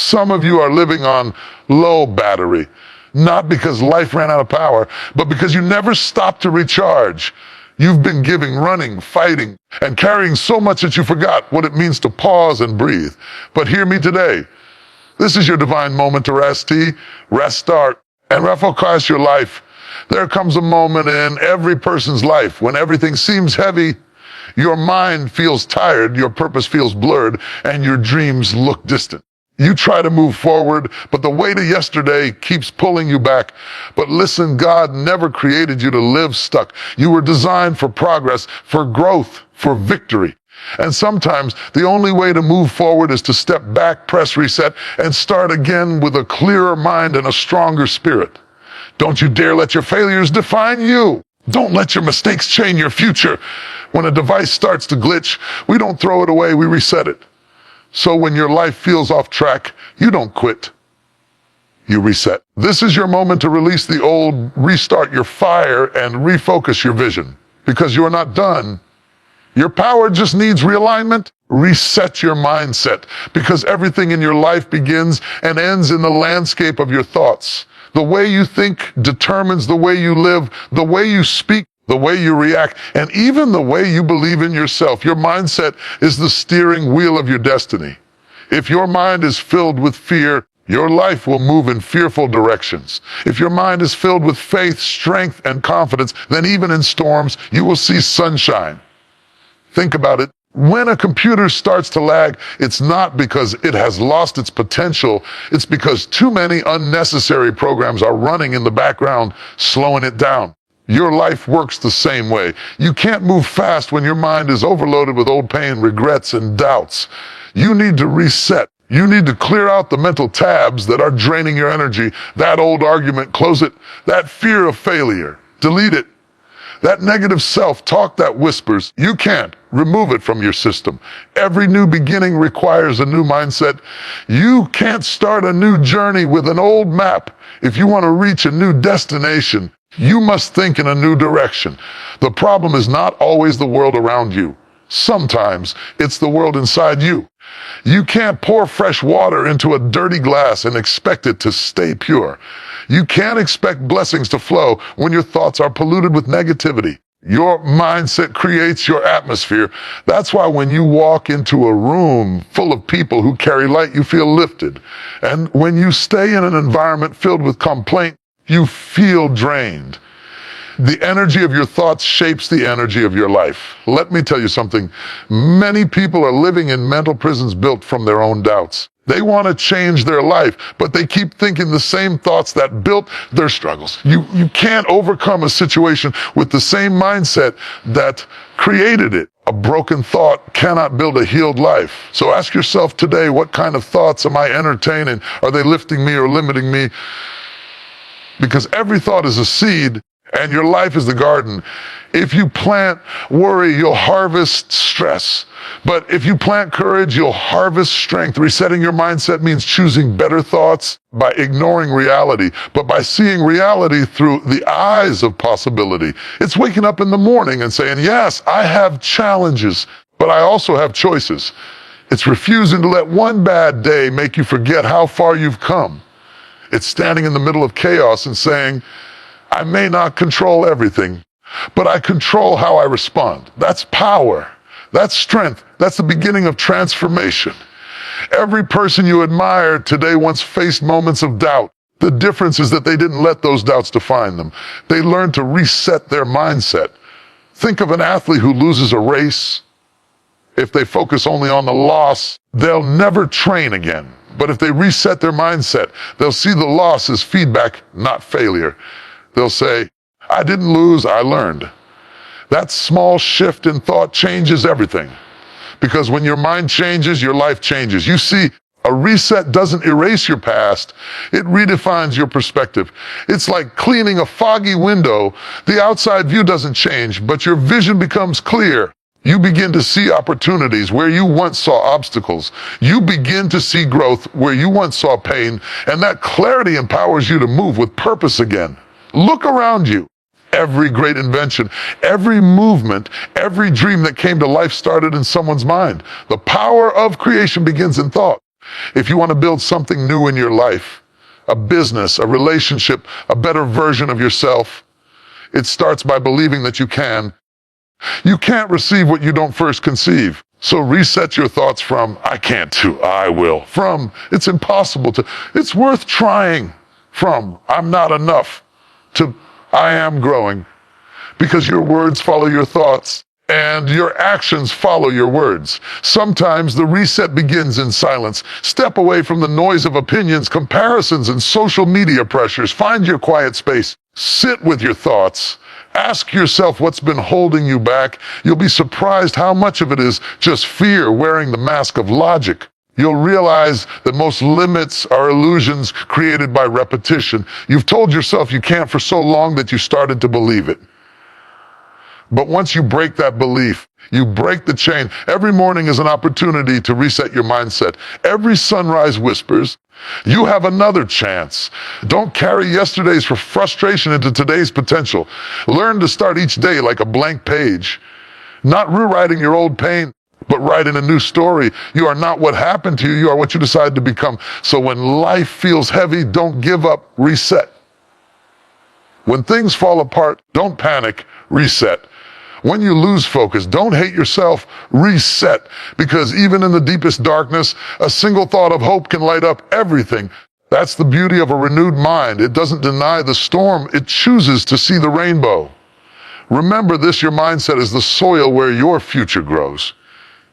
Some of you are living on low battery, not because life ran out of power, but because you never stopped to recharge. You've been giving, running, fighting, and carrying so much that you forgot what it means to pause and breathe. But hear me today. This is your divine moment to rest, restart, and refocus your life. There comes a moment in every person's life when everything seems heavy, your mind feels tired, your purpose feels blurred, and your dreams look distant. You try to move forward, but the weight of yesterday keeps pulling you back. But listen, God never created you to live stuck. You were designed for progress, for growth, for victory. And sometimes the only way to move forward is to step back, press reset, and start again with a clearer mind and a stronger spirit. Don't you dare let your failures define you. Don't let your mistakes change your future. When a device starts to glitch, we don't throw it away, we reset it. So when your life feels off track, you don't quit. You reset. This is your moment to release the old, restart your fire, and refocus your vision. Because you're not done. Your power just needs realignment. Reset your mindset. Because everything in your life begins and ends in the landscape of your thoughts. The way you think determines the way you live, the way you speak, the way you react, and even the way you believe in yourself. Your mindset is the steering wheel of your destiny. If your mind is filled with fear, your life will move in fearful directions. If your mind is filled with faith, strength, and confidence, then even in storms, you will see sunshine. Think about it. When a computer starts to lag, it's not because it has lost its potential. It's because too many unnecessary programs are running in the background, slowing it down. Your life works the same way. You can't move fast when your mind is overloaded with old pain, regrets, and doubts. You need to reset. You need to clear out the mental tabs that are draining your energy. That old argument, close it. That fear of failure, delete it. That negative self-talk that whispers, you can't. Remove it from your system. Every new beginning requires a new mindset. You can't start a new journey with an old map. If you want to reach a new destination, you must think in a new direction. The problem is not always the world around you. Sometimes it's the world inside you. You can't pour fresh water into a dirty glass and expect it to stay pure. You can't expect blessings to flow when your thoughts are polluted with negativity. Your mindset creates your atmosphere. That's why when you walk into a room full of people who carry light, you feel lifted. And when you stay in an environment filled with complaint, you feel drained. The energy of your thoughts shapes the energy of your life. Let me tell you something. Many people are living in mental prisons built from their own doubts. They want to change their life, but they keep thinking the same thoughts that built their struggles. You can't overcome a situation with the same mindset that created it. A broken thought cannot build a healed life. So ask yourself today, what kind of thoughts am I entertaining? Are they lifting me or limiting me? Because every thought is a seed, and your life is the garden. If you plant worry, you'll harvest stress. But if you plant courage, you'll harvest strength. Resetting your mindset means choosing better thoughts by ignoring reality, but by seeing reality through the eyes of possibility. It's waking up in the morning and saying, yes, I have challenges, but I also have choices. It's refusing to let one bad day make you forget how far you've come. It's standing in the middle of chaos and saying, I may not control everything, but I control how I respond. That's power. That's strength. That's the beginning of transformation. Every person you admire today once faced moments of doubt. The difference is that they didn't let those doubts define them. They learned to reset their mindset. Think of an athlete who loses a race. If they focus only on the loss, they'll never train again. But if they reset their mindset, they'll see the loss as feedback, not failure. They'll say, I didn't lose, I learned. That small shift in thought changes everything. Because when your mind changes, your life changes. You see, a reset doesn't erase your past, it redefines your perspective. It's like cleaning a foggy window. The outside view doesn't change, but your vision becomes clear. You begin to see opportunities where you once saw obstacles. You begin to see growth where you once saw pain, and that clarity empowers you to move with purpose again. Look around you. Every great invention, every movement, every dream that came to life started in someone's mind. The power of creation begins in thought. If you want to build something new in your life, a business, a relationship, a better version of yourself, it starts by believing that you can. You can't receive what you don't first conceive. So reset your thoughts from, I can't, to I will. From, it's impossible, to, it's worth trying. From, I'm not enough, to I am growing. Because your words follow your thoughts, and your actions follow your words. Sometimes the reset begins in silence. Step away from the noise of opinions, comparisons, and social media pressures. Find your quiet space. Sit with your thoughts. Ask yourself what's been holding you back. You'll be surprised how much of it is just fear wearing the mask of logic. You'll realize that most limits are illusions created by repetition. You've told yourself you can't for so long that you started to believe it. But once you break that belief, you break the chain. Every morning is an opportunity to reset your mindset. Every sunrise whispers, you have another chance. Don't carry yesterday's frustration into today's potential. Learn to start each day like a blank page. Not rewriting your old pain, but writing a new story. You are not what happened to you, you are what you decide to become. So when life feels heavy, don't give up, reset. When things fall apart, don't panic, reset. When you lose focus, don't hate yourself, reset. Because even in the deepest darkness, a single thought of hope can light up everything. That's the beauty of a renewed mind. It doesn't deny the storm, it chooses to see the rainbow. Remember this, your mindset is the soil where your future grows.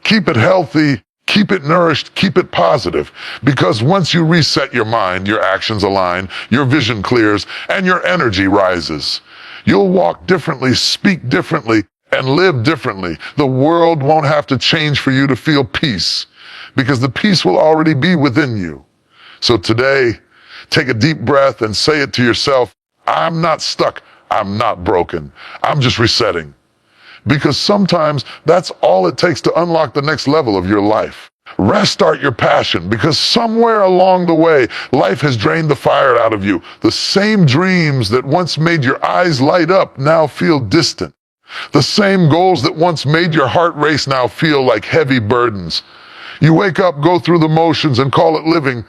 Keep it healthy, keep it nourished, keep it positive. Because once you reset your mind, your actions align, your vision clears, and your energy rises. You'll walk differently, speak differently, and live differently. The world won't have to change for you to feel peace, because the peace will already be within you. So today, take a deep breath and say it to yourself, I'm not stuck, I'm not broken, I'm just resetting. Because sometimes that's all it takes to unlock the next level of your life. Restart your passion, because somewhere along the way, life has drained the fire out of you. The same dreams that once made your eyes light up now feel distant. The same goals that once made your heart race now feel like heavy burdens. You wake up, go through the motions, and call it living,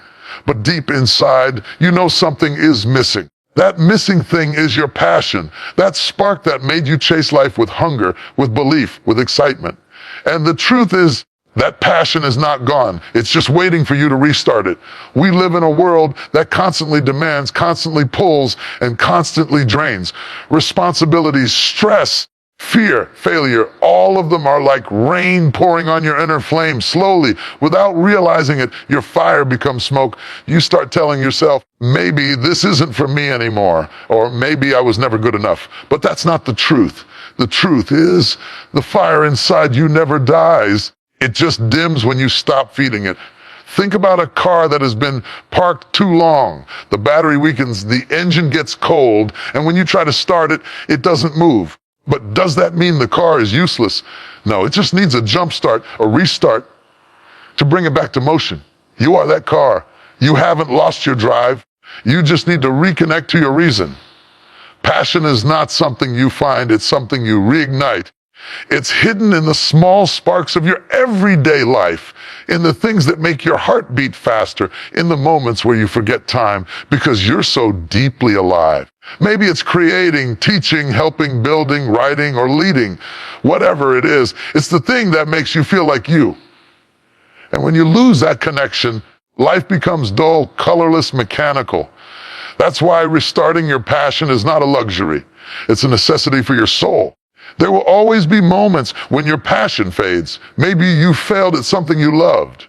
but deep inside, you know something is missing. That missing thing is your passion, that spark that made you chase life with hunger, with belief, with excitement. And the truth is, that passion is not gone. It's just waiting for you to restart it. We live in a world that constantly demands, constantly pulls, and constantly drains. Responsibilities, stress, fear, failure, all of them are like rain pouring on your inner flame slowly. Without realizing it, your fire becomes smoke. You start telling yourself, maybe this isn't for me anymore, or maybe I was never good enough. But that's not the truth. The truth is, the fire inside you never dies. It just dims when you stop feeding it. Think about a car that has been parked too long. The battery weakens, the engine gets cold, and when you try to start it, it doesn't move. But does that mean the car is useless? No, it just needs a jump start, a restart, to bring it back to motion. You are that car. You haven't lost your drive. You just need to reconnect to your reason. Passion is not something you find, it's something you reignite. It's hidden in the small sparks of your everyday life, in the things that make your heart beat faster, in the moments where you forget time because you're so deeply alive. Maybe it's creating, teaching, helping, building, writing, or leading. Whatever it is, it's the thing that makes you feel like you. And when you lose that connection, life becomes dull, colorless, mechanical. That's why restarting your passion is not a luxury. It's a necessity for your soul. There will always be moments when your passion fades. Maybe you failed at something you loved.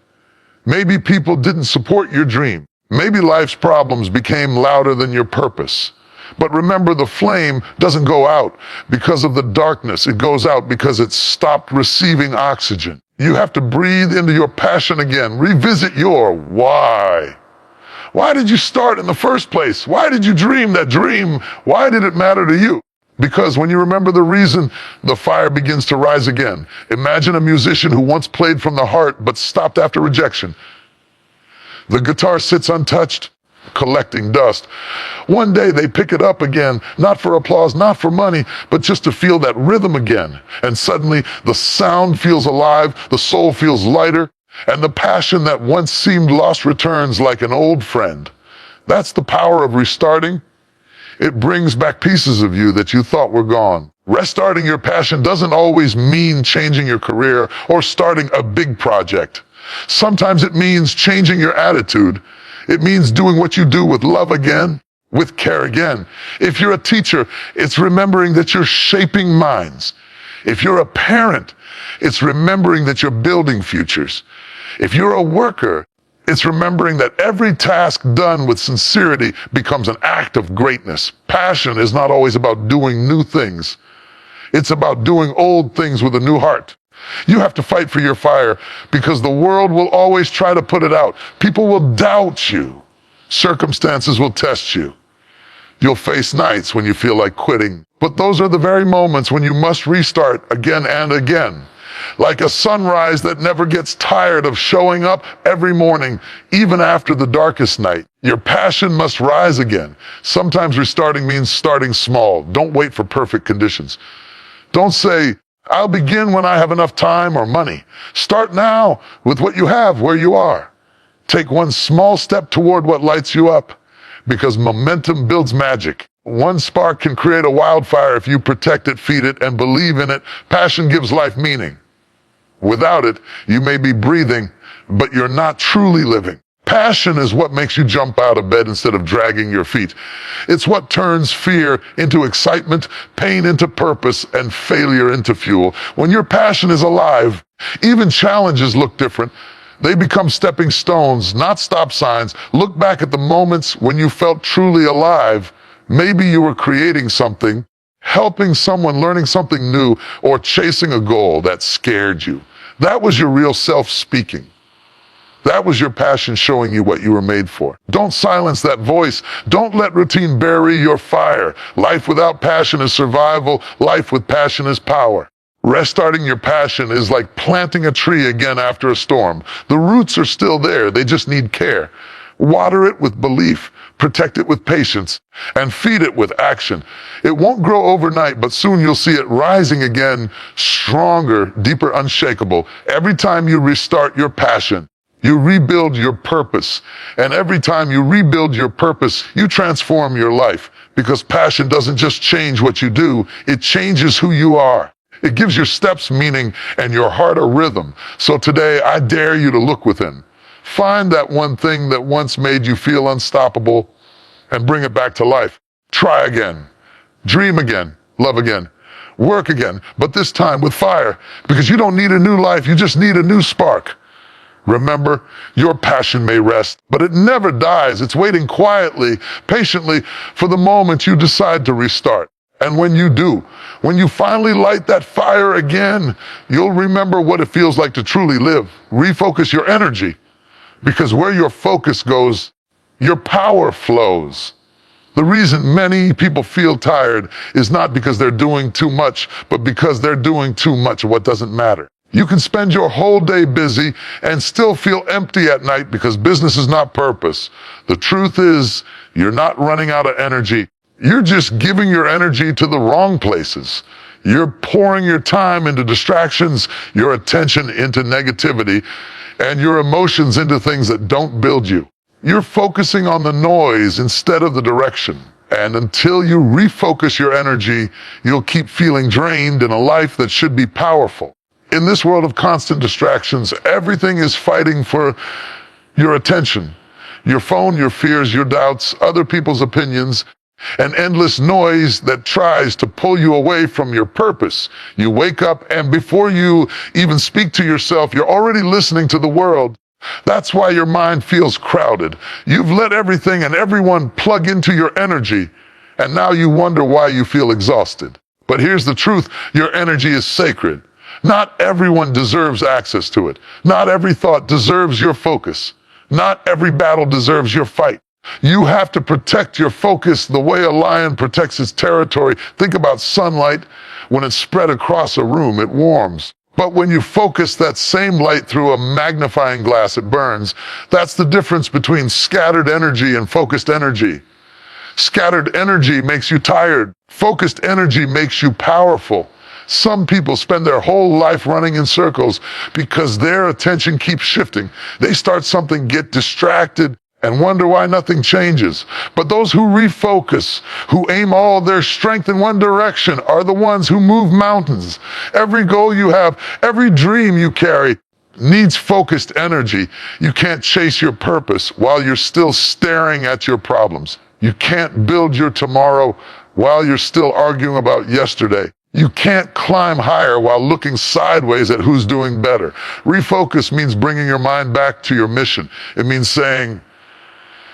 Maybe people didn't support your dream. Maybe life's problems became louder than your purpose. But remember, the flame doesn't go out because of the darkness. It goes out because it stopped receiving oxygen. You have to breathe into your passion again. Revisit your why. Why did you start in the first place? Why did you dream that dream? Why did it matter to you? Because when you remember the reason, the fire begins to rise again. Imagine a musician who once played from the heart but stopped after rejection. The guitar sits untouched, collecting dust. One day they pick it up again, not for applause, not for money, but just to feel that rhythm again. And suddenly the sound feels alive, the soul feels lighter, And the passion that once seemed lost returns like an old friend. That's the power of restarting. It brings back pieces of you that you thought were gone. Restarting your passion doesn't always mean changing your career or starting a big project. Sometimes it means changing your attitude. It means doing what you do with love again, with care again. If you're a teacher, it's remembering that you're shaping minds. If you're a parent, it's remembering that you're building futures. If you're a worker, it's remembering that every task done with sincerity becomes an act of greatness. Passion is not always about doing new things. It's about doing old things with a new heart. You have to fight for your fire because the world will always try to put it out. People will doubt you. Circumstances will test you. You'll face nights when you feel like quitting. But those are the very moments when you must restart again and again. Like a sunrise that never gets tired of showing up every morning, even after the darkest night. Your passion must rise again. Sometimes restarting means starting small. Don't wait for perfect conditions. Don't say, I'll begin when I have enough time or money. Start now with what you have where you are. Take one small step toward what lights you up, because momentum builds magic. One spark can create a wildfire if you protect it, feed it, and believe in it. Passion gives life meaning. Without it, you may be breathing, but you're not truly living. Passion is what makes you jump out of bed instead of dragging your feet. It's what turns fear into excitement, pain into purpose, and failure into fuel. When your passion is alive, even challenges look different. They become stepping stones, not stop signs. Look back at the moments when you felt truly alive. Maybe you were creating something, helping someone, learning something new, or chasing a goal that scared you. That was your real self speaking. That was your passion showing you what you were made for. Don't silence that voice. Don't let routine bury your fire. Life without passion is survival. Life with passion is power. Restarting your passion is like planting a tree again after a storm. The roots are still there. They just need care. Water it with belief, protect it with patience, and feed it with action. It won't grow overnight, but soon you'll see it rising again, stronger, deeper, unshakable. Every time you restart your passion, you rebuild your purpose. And every time you rebuild your purpose, you transform your life. Because passion doesn't just change what you do, it changes who you are. It gives your steps meaning and your heart a rhythm. So today, I dare you to look within. Find that one thing that once made you feel unstoppable and bring it back to life. Try again. Dream again. Love again. Work again. But this time with fire. Because you don't need a new life. You just need a new spark. Remember, your passion may rest, but it never dies. It's waiting quietly, patiently for the moment you decide to restart. And when you do, when you finally light that fire again, you'll remember what it feels like to truly live. Refocus your energy. Because where your focus goes, your power flows. The reason many people feel tired is not because they're doing too much, but because they're doing too much of what doesn't matter. You can spend your whole day busy and still feel empty at night because business is not purpose. The truth is, you're not running out of energy. You're just giving your energy to the wrong places. You're pouring your time into distractions, your attention into negativity, and your emotions into things that don't build you. You're focusing on the noise instead of the direction. And until you refocus your energy, you'll keep feeling drained in a life that should be powerful. In this world of constant distractions, everything is fighting for your attention. Your phone, your fears, your doubts, other people's opinions, an endless noise that tries to pull you away from your purpose. You wake up and before you even speak to yourself, you're already listening to the world. That's why your mind feels crowded. You've let everything and everyone plug into your energy, and now you wonder why you feel exhausted. But here's the truth, your energy is sacred. Not everyone deserves access to it. Not every thought deserves your focus. Not every battle deserves your fight. You have to protect your focus the way a lion protects his territory. Think about sunlight. When it's spread across a room, it warms. But when you focus that same light through a magnifying glass, it burns. That's the difference between scattered energy and focused energy. Scattered energy makes you tired. Focused energy makes you powerful. Some people spend their whole life running in circles because their attention keeps shifting. They start something, get distracted, and wonder why nothing changes. But those who refocus, who aim all their strength in one direction, are the ones who move mountains. Every goal you have, every dream you carry, needs focused energy. You can't chase your purpose while you're still staring at your problems. You can't build your tomorrow while you're still arguing about yesterday. You can't climb higher while looking sideways at who's doing better. Refocus means bringing your mind back to your mission. It means saying,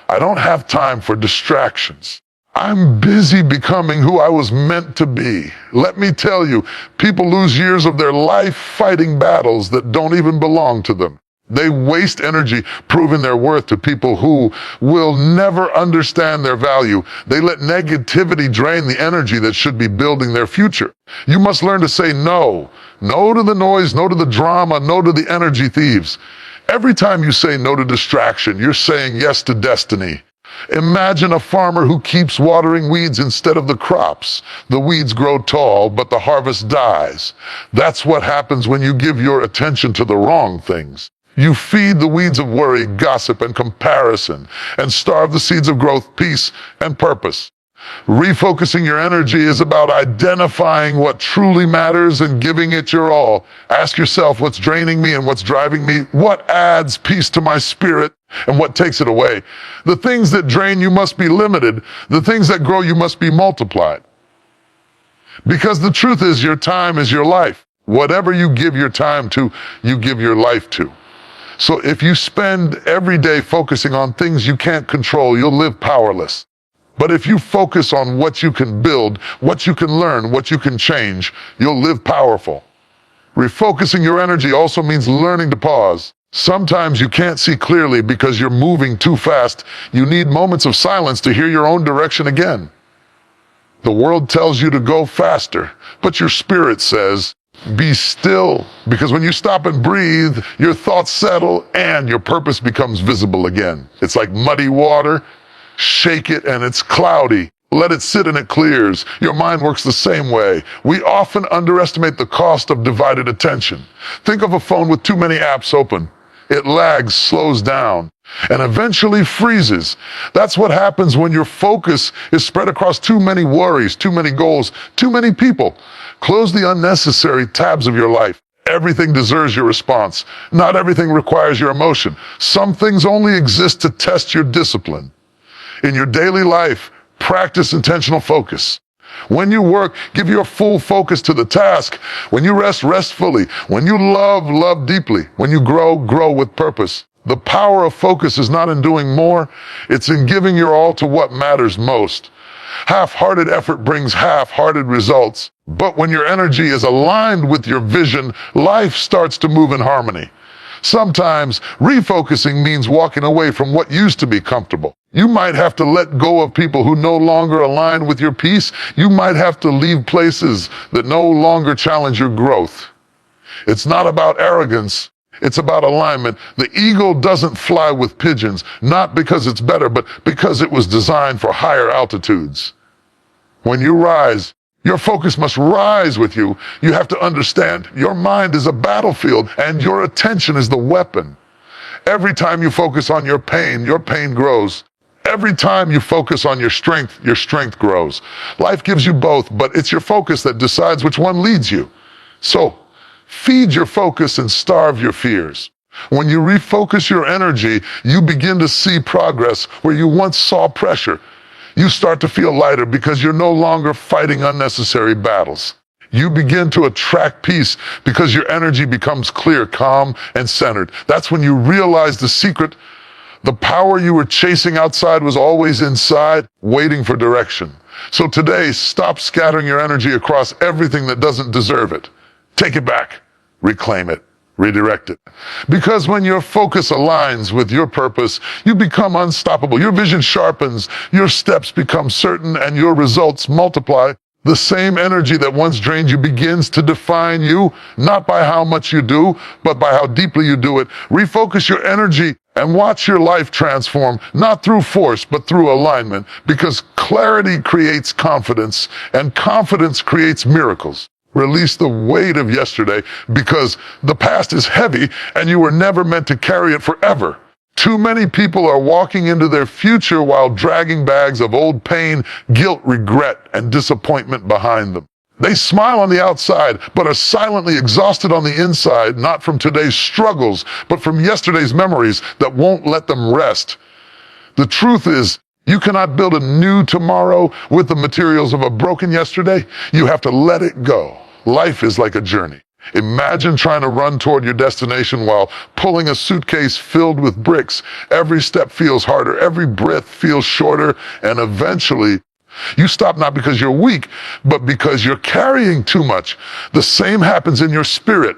I don't have time for distractions. I'm busy becoming who I was meant to be. Let me tell you, people lose years of their life fighting battles that don't even belong to them. They waste energy proving their worth to people who will never understand their value. They let negativity drain the energy that should be building their future. You must learn to say no. No to the noise, no to the drama, no to the energy thieves. Every time you say no to distraction, you're saying yes to destiny. Imagine a farmer who keeps watering weeds instead of the crops. The weeds grow tall, but the harvest dies. That's what happens when you give your attention to the wrong things. You feed the weeds of worry, gossip, and comparison, and starve the seeds of growth, peace, and purpose. Refocusing your energy is about identifying what truly matters and giving it your all. Ask yourself what's draining me and what's driving me, what adds peace to my spirit and what takes it away. The things that drain you must be limited. The things that grow you must be multiplied. Because the truth is, your time is your life. Whatever you give your time to, you give your life to. So if you spend every day focusing on things you can't control, you'll live powerless. But if you focus on what you can build, what you can learn, what you can change, you'll live powerful. Refocusing your energy also means learning to pause. Sometimes you can't see clearly because you're moving too fast. You need moments of silence to hear your own direction again. The world tells you to go faster, but your spirit says, be still, because when you stop and breathe, your thoughts settle and your purpose becomes visible again. It's like muddy water. Shake it and it's cloudy. Let it sit and it clears. Your mind works the same way. We often underestimate the cost of divided attention. Think of a phone with too many apps open. It lags, slows down, and eventually freezes. That's what happens when your focus is spread across too many worries, too many goals, too many people. Close the unnecessary tabs of your life. Everything deserves your response. Not everything requires your emotion. Some things only exist to test your discipline. In your daily life, practice intentional focus. When you work, give your full focus to the task. When you rest, rest fully. When you love, love deeply. When you grow, grow with purpose. The power of focus is not in doing more, it's in giving your all to what matters most. Half-hearted effort brings half-hearted results. But when your energy is aligned with your vision, life starts to move in harmony. Sometimes refocusing means walking away from what used to be comfortable. You might have to let go of people who no longer align with your peace. You might have to leave places that no longer challenge your growth. It's not about arrogance. It's about alignment. The eagle doesn't fly with pigeons, not because it's better, but because it was designed for higher altitudes. When you rise, your focus must rise with you. You have to understand, your mind is a battlefield and your attention is the weapon. Every time you focus on your pain grows. Every time you focus on your strength grows. Life gives you both, but it's your focus that decides which one leads you. So, feed your focus and starve your fears. When you refocus your energy, you begin to see progress where you once saw pressure. You start to feel lighter because you're no longer fighting unnecessary battles. You begin to attract peace because your energy becomes clear, calm, and centered. That's when you realize the secret. The power you were chasing outside was always inside, waiting for direction. So today, stop scattering your energy across everything that doesn't deserve it. Take it back, reclaim it, redirect it. Because when your focus aligns with your purpose, you become unstoppable. Your vision sharpens, your steps become certain, and your results multiply. The same energy that once drained you begins to define you, not by how much you do, but by how deeply you do it. Refocus your energy and watch your life transform, not through force, but through alignment, because clarity creates confidence, and confidence creates miracles. Release the weight of yesterday, because the past is heavy and you were never meant to carry it forever. Too many people are walking into their future while dragging bags of old pain, guilt, regret, and disappointment behind them. They smile on the outside, but are silently exhausted on the inside, not from today's struggles, but from yesterday's memories that won't let them rest. The truth is, you cannot build a new tomorrow with the materials of a broken yesterday. You have to let it go. Life is like a journey. Imagine trying to run toward your destination while pulling a suitcase filled with bricks. Every step feels harder, every breath feels shorter, and eventually you stop, not because you're weak, but because you're carrying too much. The same happens in your spirit.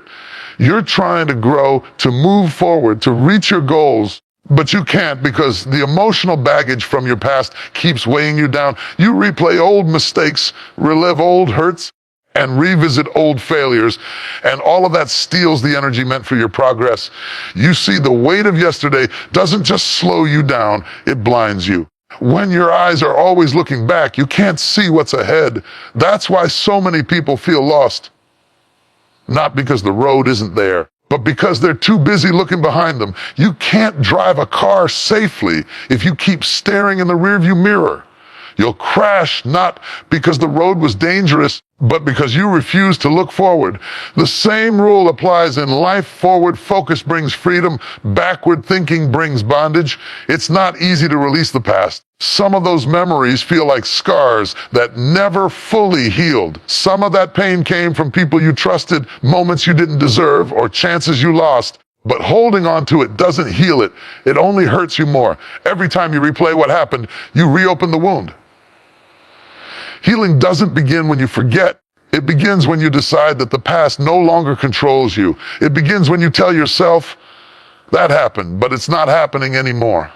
You're trying to grow, to move forward, to reach your goals, but you can't because the emotional baggage from your past keeps weighing you down. You replay old mistakes, relive old hurts, and revisit old failures, and all of that steals the energy meant for your progress. You see, the weight of yesterday doesn't just slow you down, it blinds you. When your eyes are always looking back, you can't see what's ahead. That's why so many people feel lost. Not because the road isn't there, but because they're too busy looking behind them. You can't drive a car safely if you keep staring in the rearview mirror. You'll crash not because the road was dangerous, but because you refuse to look forward. The same rule applies in life. Forward focus brings freedom. Backward thinking brings bondage. It's not easy to release the past. Some of those memories feel like scars that never fully healed. Some of that pain came from people you trusted, moments you didn't deserve, or chances you lost. But holding on to it doesn't heal it. It only hurts you more. Every time you replay what happened, you reopen the wound. Healing doesn't begin when you forget. It begins when you decide that the past no longer controls you. It begins when you tell yourself, that happened, but it's not happening anymore.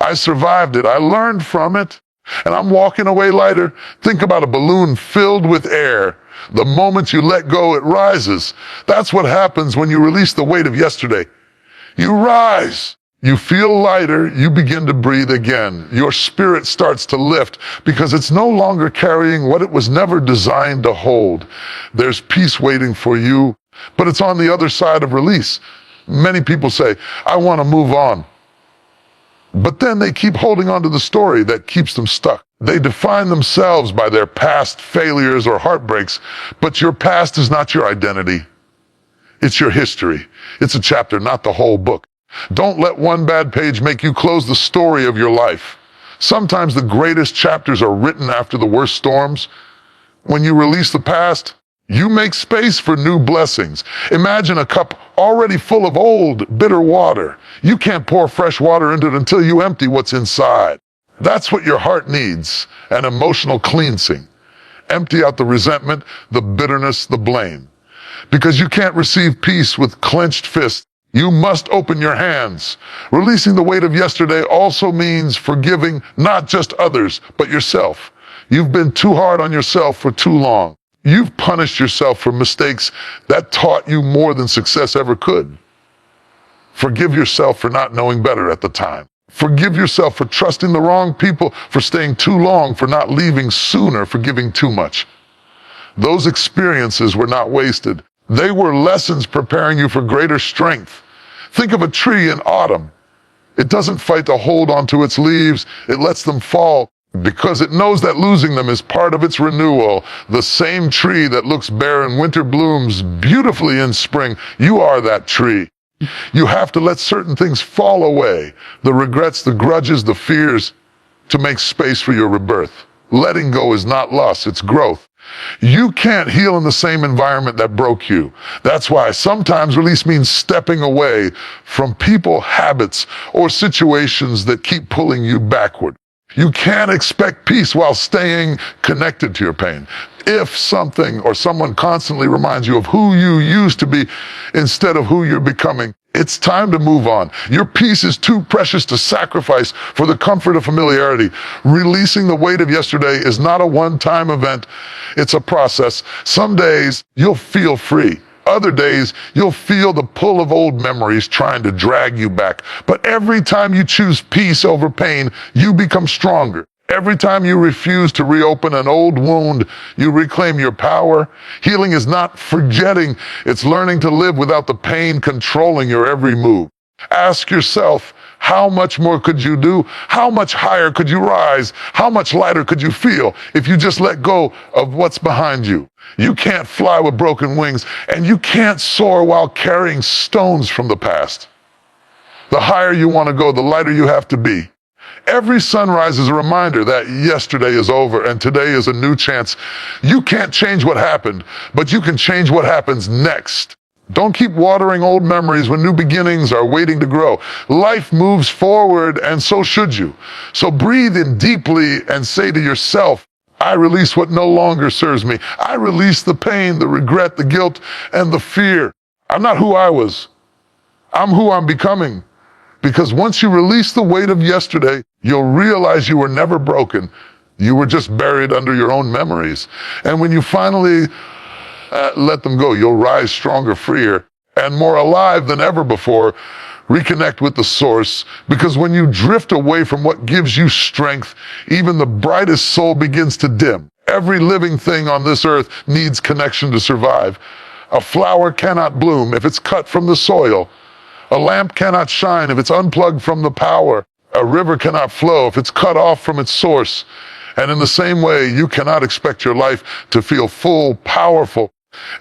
I survived it. I learned from it, and I'm walking away lighter. Think about a balloon filled with air. The moment you let go, it rises. That's what happens when you release the weight of yesterday. You rise. You feel lighter, you begin to breathe again. Your spirit starts to lift because it's no longer carrying what it was never designed to hold. There's peace waiting for you, but it's on the other side of release. Many people say, I want to move on. But then they keep holding on to the story that keeps them stuck. They define themselves by their past failures or heartbreaks, but your past is not your identity. It's your history. It's a chapter, not the whole book. Don't let one bad page make you close the story of your life. Sometimes the greatest chapters are written after the worst storms. When you release the past, you make space for new blessings. Imagine a cup already full of old, bitter water. You can't pour fresh water into it until you empty what's inside. That's what your heart needs, an emotional cleansing. Empty out the resentment, the bitterness, the blame. Because you can't receive peace with clenched fists. You must open your hands. Releasing the weight of yesterday also means forgiving not just others, but yourself. You've been too hard on yourself for too long. You've punished yourself for mistakes that taught you more than success ever could. Forgive yourself for not knowing better at the time. Forgive yourself for trusting the wrong people, for staying too long, for not leaving sooner, for giving too much. Those experiences were not wasted. They were lessons preparing you for greater strength. Think of a tree in autumn. It doesn't fight to hold onto its leaves. It lets them fall because it knows that losing them is part of its renewal. The same tree that looks bare in winter blooms beautifully in spring. You are that tree. You have to let certain things fall away. The regrets, the grudges, the fears, to make space for your rebirth. Letting go is not loss, it's growth. You can't heal in the same environment that broke you. That's why sometimes release means stepping away from people, habits, or situations that keep pulling you backward. You can't expect peace while staying connected to your pain. If something or someone constantly reminds you of who you used to be instead of who you're becoming, it's time to move on. Your peace is too precious to sacrifice for the comfort of familiarity. Releasing the weight of yesterday is not a one-time event. It's a process. Some days you'll feel free. Other days you'll feel the pull of old memories trying to drag you back. But every time you choose peace over pain, you become stronger. Every time you refuse to reopen an old wound, you reclaim your power. Healing is not forgetting, it's learning to live without the pain controlling your every move. Ask yourself, how much more could you do? How much higher could you rise? How much lighter could you feel if you just let go of what's behind you? You can't fly with broken wings, and you can't soar while carrying stones from the past. The higher you want to go, the lighter you have to be. Every sunrise is a reminder that yesterday is over and today is a new chance. You can't change what happened, but you can change what happens next. Don't keep watering old memories when new beginnings are waiting to grow. Life moves forward, and so should you. So breathe in deeply and say to yourself, I release what no longer serves me. I release the pain, the regret, the guilt, and the fear. I'm not who I was. I'm who I'm becoming. Because once you release the weight of yesterday, you'll realize you were never broken. You were just buried under your own memories. And when you finally let them go, you'll rise stronger, freer, and more alive than ever before. Reconnect with the source, because when you drift away from what gives you strength, even the brightest soul begins to dim. Every living thing on this earth needs connection to survive. A flower cannot bloom if it's cut from the soil. A lamp cannot shine if it's unplugged from the power. A river cannot flow if it's cut off from its source. And in the same way, you cannot expect your life to feel full, powerful,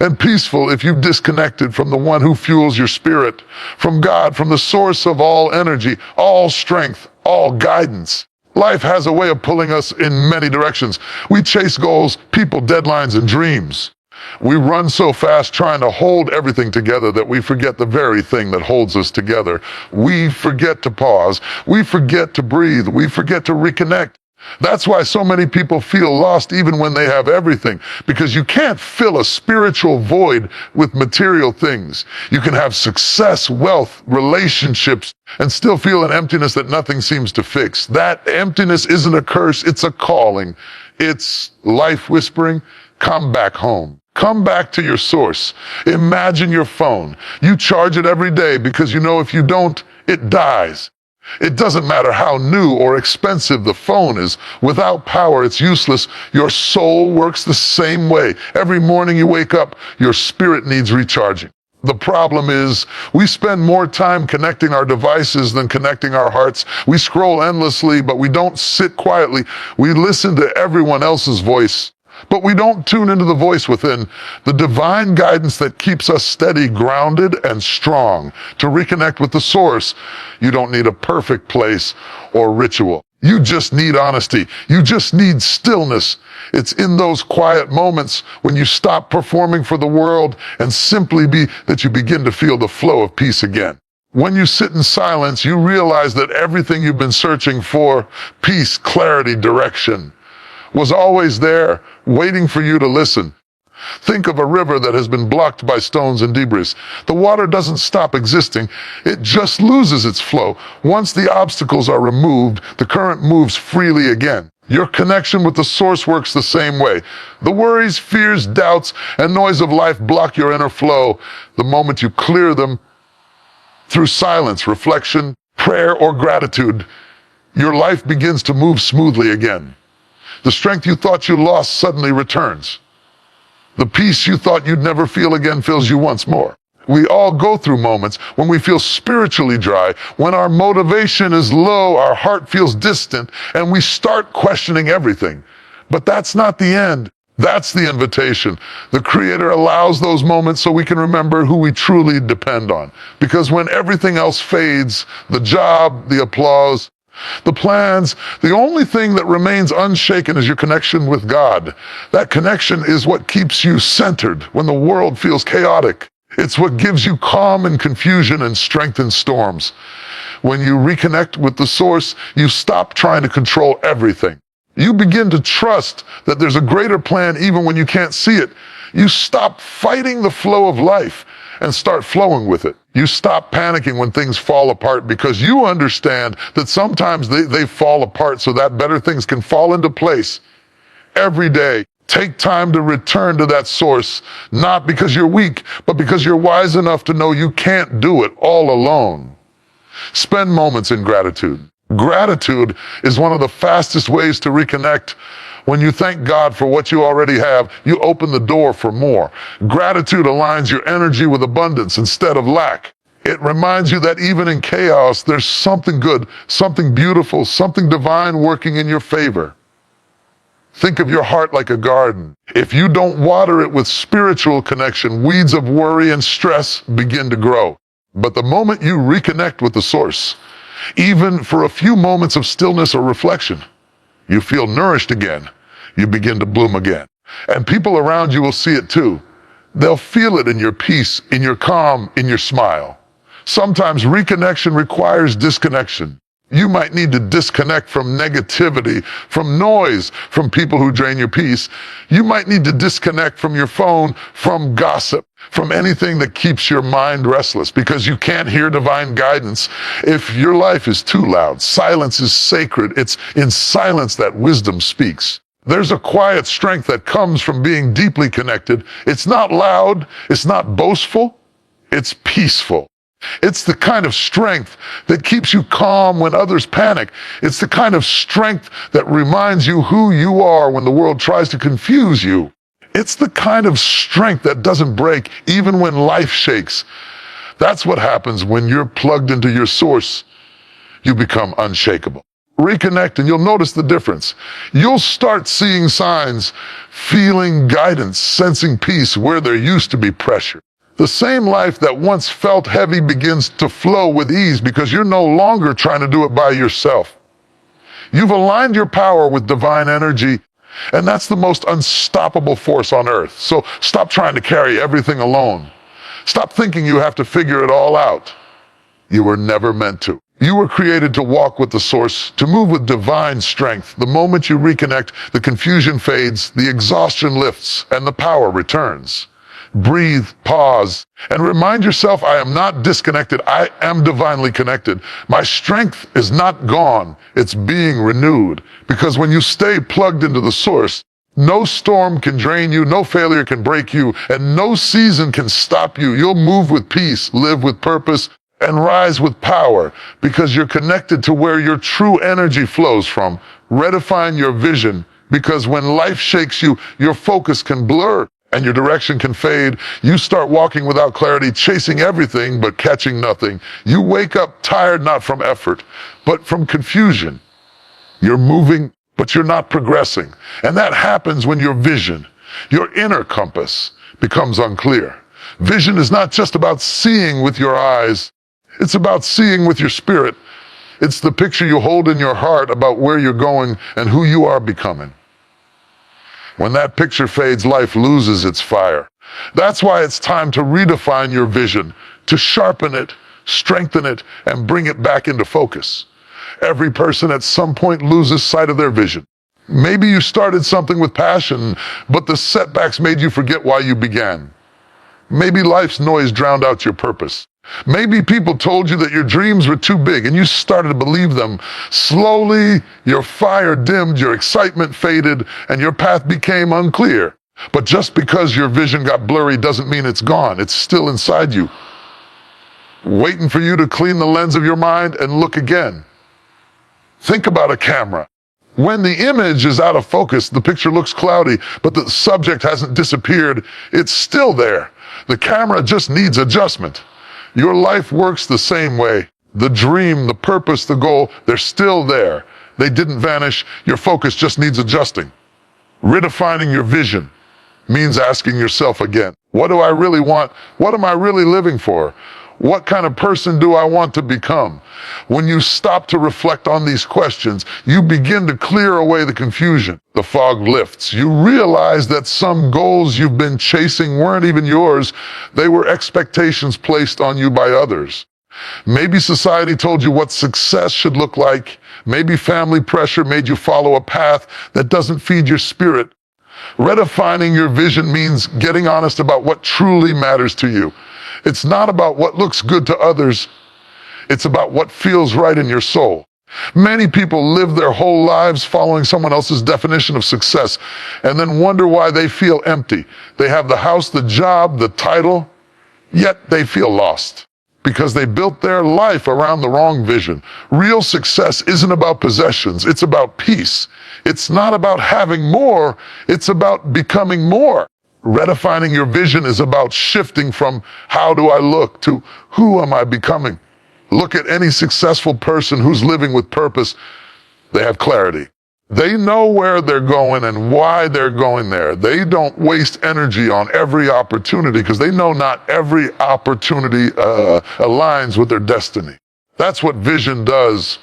and peaceful if you've disconnected from the one who fuels your spirit, from God, from the source of all energy, all strength, all guidance. Life has a way of pulling us in many directions. We chase goals, people, deadlines, and dreams. We run so fast trying to hold everything together that we forget the very thing that holds us together. We forget to pause. We forget to breathe. We forget to reconnect. That's why so many people feel lost even when they have everything, because you can't fill a spiritual void with material things. You can have success, wealth, relationships, and still feel an emptiness that nothing seems to fix. That emptiness isn't a curse, it's a calling. It's life whispering, come back home. Come back to your source. Imagine your phone. You charge it every day because you know if you don't, it dies. It doesn't matter how new or expensive the phone is. Without power, it's useless. Your soul works the same way. Every morning you wake up, your spirit needs recharging. The problem is, we spend more time connecting our devices than connecting our hearts. We scroll endlessly, but we don't sit quietly. We listen to everyone else's voice, but we don't tune into the voice within, the divine guidance that keeps us steady, grounded, and strong. To reconnect with the source, you don't need a perfect place or ritual. You just need honesty. You just need stillness. It's in those quiet moments when you stop performing for the world and simply be that you begin to feel the flow of peace again. When you sit in silence, you realize that everything you've been searching for, peace, clarity, direction, was always there, waiting for you to listen. Think of a river that has been blocked by stones and debris. The water doesn't stop existing, it just loses its flow. Once the obstacles are removed, the current moves freely again. Your connection with the source works the same way. The worries, fears, doubts, and noise of life block your inner flow. The moment you clear them through silence, reflection, prayer, or gratitude, your life begins to move smoothly again. The strength you thought you lost suddenly returns. The peace you thought you'd never feel again fills you once more. We all go through moments when we feel spiritually dry, when our motivation is low, our heart feels distant, and we start questioning everything. But that's not the end. That's the invitation. The Creator allows those moments so we can remember who we truly depend on. Because when everything else fades, the job, the applause, the plans, the only thing that remains unshaken is your connection with God. That connection is what keeps you centered when the world feels chaotic. It's what gives you calm in confusion and strength in storms. When you reconnect with the source, you stop trying to control everything. You begin to trust that there's a greater plan even when you can't see it. You stop fighting the flow of life and start flowing with it. You stop panicking when things fall apart because you understand that sometimes they fall apart so that better things can fall into place. Every day, take time to return to that source, not because you're weak, but because you're wise enough to know you can't do it all alone. Spend moments in gratitude. Gratitude is one of the fastest ways to reconnect. When you thank God for what you already have, you open the door for more. Gratitude aligns your energy with abundance instead of lack. It reminds you that even in chaos, there's something good, something beautiful, something divine working in your favor. Think of your heart like a garden. If you don't water it with spiritual connection, weeds of worry and stress begin to grow. But the moment you reconnect with the source, even for a few moments of stillness or reflection, you feel nourished again. You begin to bloom again. And people around you will see it too. They'll feel it in your peace, in your calm, in your smile. Sometimes reconnection requires disconnection. You might need to disconnect from negativity, from noise, from people who drain your peace. You might need to disconnect from your phone, from gossip, from anything that keeps your mind restless, because you can't hear divine guidance if your life is too loud. Silence is sacred. It's in silence that wisdom speaks. There's a quiet strength that comes from being deeply connected. It's not loud. It's not boastful. It's peaceful. It's the kind of strength that keeps you calm when others panic. It's the kind of strength that reminds you who you are when the world tries to confuse you. It's the kind of strength that doesn't break even when life shakes. That's what happens when you're plugged into your source. You become unshakable. Reconnect and you'll notice the difference. You'll start seeing signs, feeling guidance, sensing peace where there used to be pressure. The same life that once felt heavy begins to flow with ease because you're no longer trying to do it by yourself. You've aligned your power with divine energy, and that's the most unstoppable force on earth. So stop trying to carry everything alone. Stop thinking you have to figure it all out. You were never meant to. You were created to walk with the source, to move with divine strength. The moment you reconnect, the confusion fades, the exhaustion lifts, and the power returns. Breathe, pause, and remind yourself, I am not disconnected. I am divinely connected. My strength is not gone. It's being renewed. Because when you stay plugged into the source, no storm can drain you, no failure can break you, and no season can stop you. You'll move with peace, live with purpose, and rise with power because you're connected to where your true energy flows from. Redefine your vision because when life shakes you, your focus can blur and your direction can fade. You start walking without clarity, chasing everything but catching nothing. You wake up tired not from effort, but from confusion. You're moving, but you're not progressing. And that happens when your vision, your inner compass, becomes unclear. Vision is not just about seeing with your eyes. It's about seeing with your spirit. It's the picture you hold in your heart about where you're going and who you are becoming. When that picture fades, life loses its fire. That's why it's time to redefine your vision, to sharpen it, strengthen it, and bring it back into focus. Every person at some point loses sight of their vision. Maybe you started something with passion, but the setbacks made you forget why you began. Maybe life's noise drowned out your purpose. Maybe people told you that your dreams were too big and you started to believe them. Slowly, your fire dimmed, your excitement faded, and your path became unclear. But just because your vision got blurry doesn't mean it's gone. It's still inside you, waiting for you to clean the lens of your mind and look again. Think about a camera. When the image is out of focus, the picture looks cloudy, but the subject hasn't disappeared. It's still there. The camera just needs adjustment. Your life works the same way. The dream, the purpose, the goal, they're still there. They didn't vanish. Your focus just needs adjusting. Redefining your vision means asking yourself again, what do I really want? What am I really living for? What kind of person do I want to become? When you stop to reflect on these questions, you begin to clear away the confusion. The fog lifts. You realize that some goals you've been chasing weren't even yours. They were expectations placed on you by others. Maybe society told you what success should look like. Maybe family pressure made you follow a path that doesn't feed your spirit. Redefining your vision means getting honest about what truly matters to you. It's not about what looks good to others. It's about what feels right in your soul. Many people live their whole lives following someone else's definition of success and then wonder why they feel empty. They have the house, the job, the title, yet they feel lost because they built their life around the wrong vision. Real success isn't about possessions, it's about peace. It's not about having more, it's about becoming more. Redefining your vision is about shifting from how do I look to who am I becoming. Look at any successful person who's living with purpose. They have clarity. They know where they're going and why they're going there. They don't waste energy on every opportunity because they know not every opportunity aligns with their destiny. That's what vision does.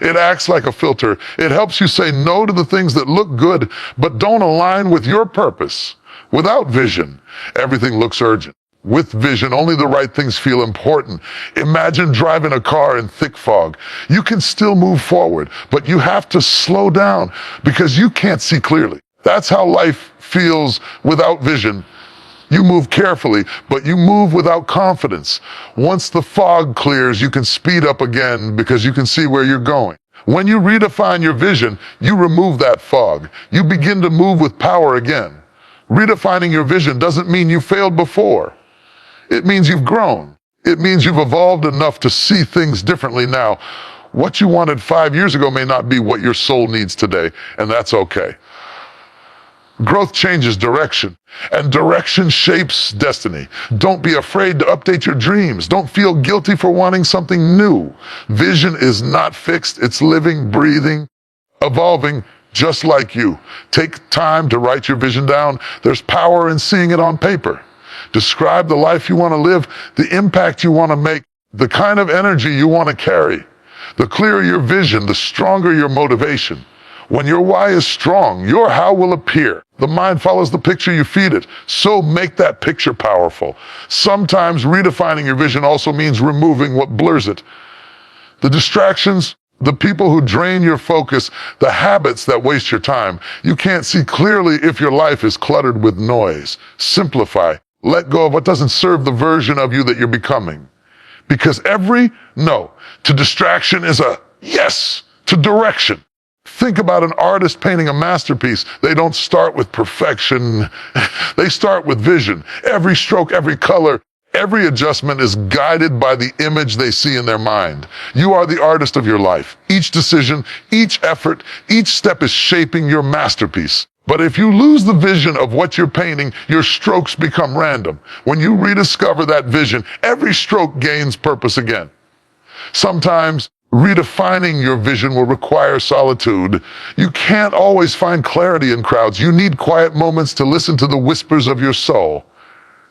It acts like a filter. It helps you say no to the things that look good but don't align with your purpose. Without vision, everything looks urgent. With vision, only the right things feel important. Imagine driving a car in thick fog. You can still move forward, but you have to slow down because you can't see clearly. That's how life feels without vision. You move carefully, but you move without confidence. Once the fog clears, you can speed up again because you can see where you're going. When you redefine your vision, you remove that fog. You begin to move with power again. Redefining your vision doesn't mean you failed before. It means you've grown. It means you've evolved enough to see things differently now. What you wanted 5 years ago may not be what your soul needs today, and that's okay. Growth changes direction, and direction shapes destiny. Don't be afraid to update your dreams. Don't feel guilty for wanting something new. Vision is not fixed. It's living, breathing, evolving, just like you. Take time to write your vision down. There's power in seeing it on paper. Describe the life you want to live, the impact you want to make, the kind of energy you want to carry. The clearer your vision, the stronger your motivation. When your why is strong, your how will appear. The mind follows the picture you feed it, so make that picture powerful. Sometimes redefining your vision also means removing what blurs it. The distractions, the people who drain your focus, the habits that waste your time. You can't see clearly if your life is cluttered with noise. Simplify. Let go of what doesn't serve the version of you that you're becoming. Because every no to distraction is a yes to direction. Think about an artist painting a masterpiece. They don't start with perfection. They start with vision. Every stroke, every color, every adjustment is guided by the image they see in their mind. You are the artist of your life. Each decision, each effort, each step is shaping your masterpiece. But if you lose the vision of what you're painting, your strokes become random. When you rediscover that vision, every stroke gains purpose again. Sometimes redefining your vision will require solitude. You can't always find clarity in crowds. You need quiet moments to listen to the whispers of your soul.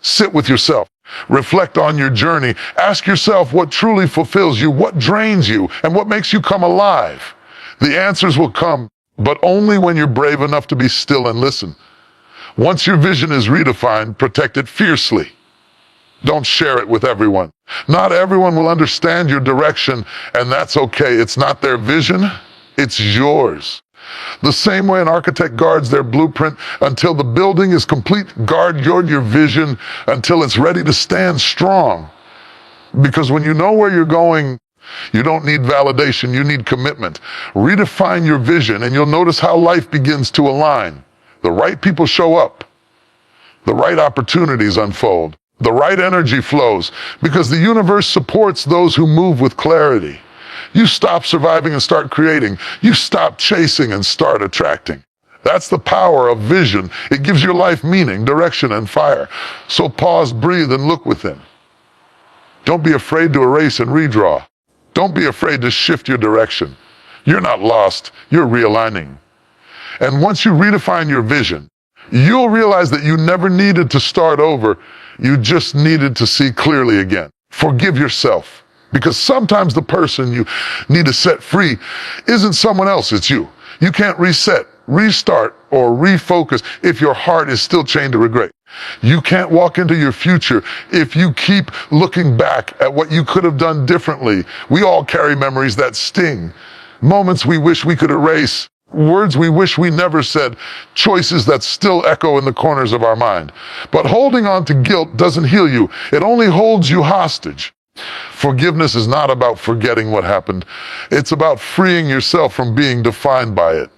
Sit with yourself. Reflect on your journey. Ask yourself what truly fulfills you, what drains you, and what makes you come alive. The answers will come, but only when you're brave enough to be still and listen. Once your vision is redefined, protect it fiercely. Don't share it with everyone. Not everyone will understand your direction, and that's okay. It's not their vision, it's yours. The same way an architect guards their blueprint until the building is complete, guard your vision until it's ready to stand strong. Because when you know where you're going, you don't need validation, you need commitment. Redefine your vision and you'll notice how life begins to align. The right people show up. The right opportunities unfold. The right energy flows because the universe supports those who move with clarity. You stop surviving and start creating. You stop chasing and start attracting. That's the power of vision. It gives your life meaning, direction, and fire. So pause, breathe, and look within. Don't be afraid to erase and redraw. Don't be afraid to shift your direction. You're not lost, you're realigning. And once you redefine your vision, you'll realize that you never needed to start over. You just needed to see clearly again. Forgive yourself, because sometimes the person you need to set free isn't someone else, it's you. You can't reset, restart, or refocus if your heart is still chained to regret. You can't walk into your future if you keep looking back at what you could have done differently. We all carry memories that sting, moments we wish we could erase, words we wish we never said, choices that still echo in the corners of our mind. But holding on to guilt doesn't heal you. It only holds you hostage. Forgiveness is not about forgetting what happened. It's about freeing yourself from being defined by it.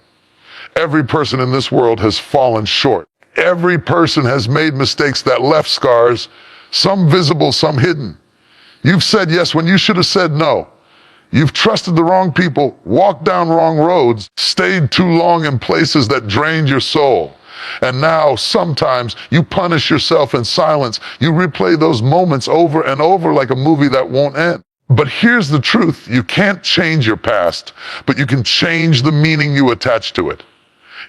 Every person in this world has fallen short. Every person has made mistakes that left scars, some visible, some hidden. You've said yes when you should have said no. You've trusted the wrong people, walked down wrong roads, stayed too long in places that drained your soul. And now, sometimes, you punish yourself in silence. You replay those moments over and over like a movie that won't end. But here's the truth. You can't change your past, but you can change the meaning you attach to it.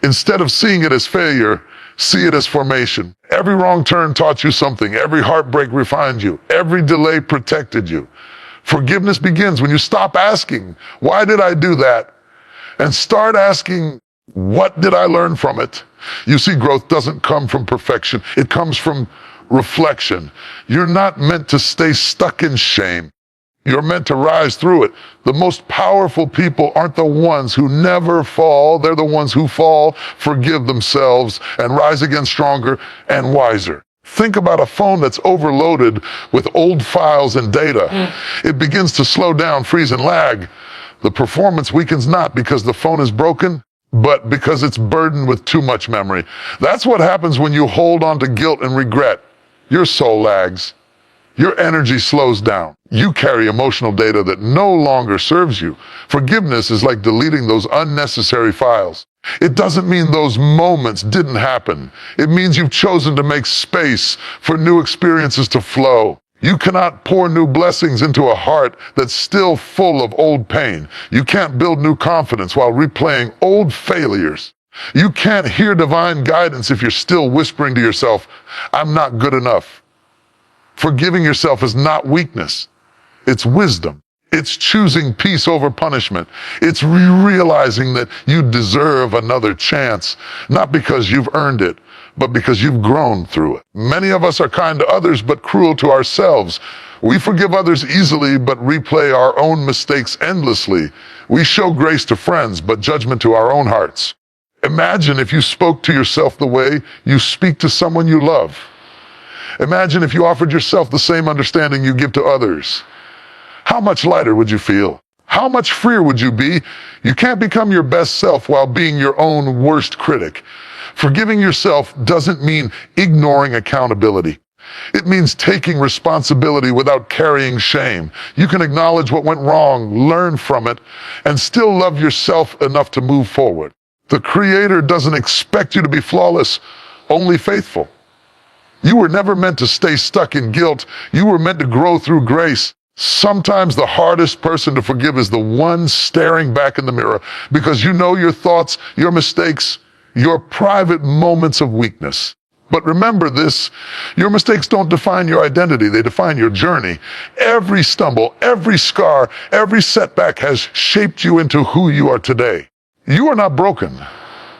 Instead of seeing it as failure, see it as formation. Every wrong turn taught you something. Every heartbreak refined you. Every delay protected you. Forgiveness begins when you stop asking, why did I do that? And start asking, what did I learn from it? You see, growth doesn't come from perfection. It comes from reflection. You're not meant to stay stuck in shame. You're meant to rise through it. The most powerful people aren't the ones who never fall. They're the ones who fall, forgive themselves, and rise again stronger and wiser. Think about a phone that's overloaded with old files and data. It begins to slow down, freeze, and lag. The performance weakens not because the phone is broken, but because it's burdened with too much memory. That's what happens when you hold on to guilt and regret. Your soul lags. Your energy slows down. You carry emotional data that no longer serves you. Forgiveness is like deleting those unnecessary files. It doesn't mean those moments didn't happen. It means you've chosen to make space for new experiences to flow. You cannot pour new blessings into a heart that's still full of old pain. You can't build new confidence while replaying old failures. You can't hear divine guidance if you're still whispering to yourself, I'm not good enough. Forgiving yourself is not weakness. It's wisdom. It's choosing peace over punishment. It's realizing that you deserve another chance, not because you've earned it, but because you've grown through it. Many of us are kind to others, but cruel to ourselves. We forgive others easily, but replay our own mistakes endlessly. We show grace to friends, but judgment to our own hearts. Imagine if you spoke to yourself the way you speak to someone you love. Imagine if you offered yourself the same understanding you give to others. How much lighter would you feel? How much freer would you be? You can't become your best self while being your own worst critic. Forgiving yourself doesn't mean ignoring accountability. It means taking responsibility without carrying shame. You can acknowledge what went wrong, learn from it, and still love yourself enough to move forward. The Creator doesn't expect you to be flawless, only faithful. You were never meant to stay stuck in guilt. You were meant to grow through grace. Sometimes the hardest person to forgive is the one staring back in the mirror, because you know your thoughts, your mistakes, your private moments of weakness. But remember this, your mistakes don't define your identity, they define your journey. Every stumble, every scar, every setback has shaped you into who you are today. You are not broken.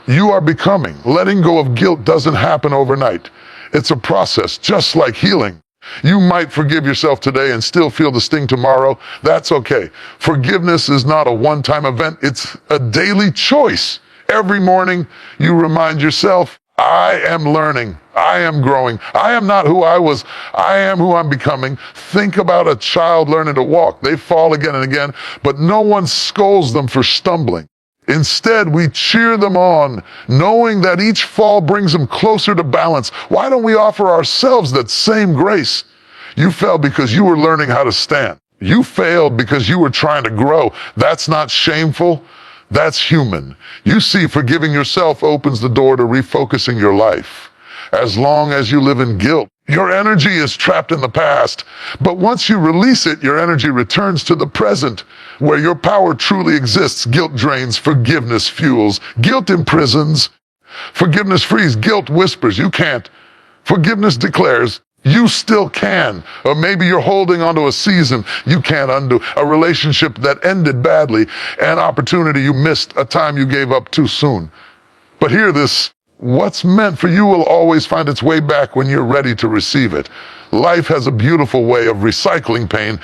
You are becoming. Letting go of guilt doesn't happen overnight. It's a process, just like healing. You might forgive yourself today and still feel the sting tomorrow. That's okay. Forgiveness is not a one-time event. It's a daily choice. Every morning, you remind yourself, I am learning. I am growing. I am not who I was. I am who I'm becoming. Think about a child learning to walk. They fall again and again, but no one scolds them for stumbling. Instead, we cheer them on, knowing that each fall brings them closer to balance. Why don't we offer ourselves that same grace? You fell because you were learning how to stand. You failed because you were trying to grow. That's not shameful. That's human. You see, forgiving yourself opens the door to refocusing your life. As long as you live in guilt, your energy is trapped in the past. But once you release it, your energy returns to the present, where your power truly exists. Guilt drains, forgiveness fuels. Guilt imprisons, forgiveness frees. Guilt whispers, you can't. Forgiveness declares, you still can. Or maybe you're holding onto a season you can't undo, a relationship that ended badly, an opportunity you missed, a time you gave up too soon. But hear this. What's meant for you will always find its way back when you're ready to receive it. Life has a beautiful way of recycling pain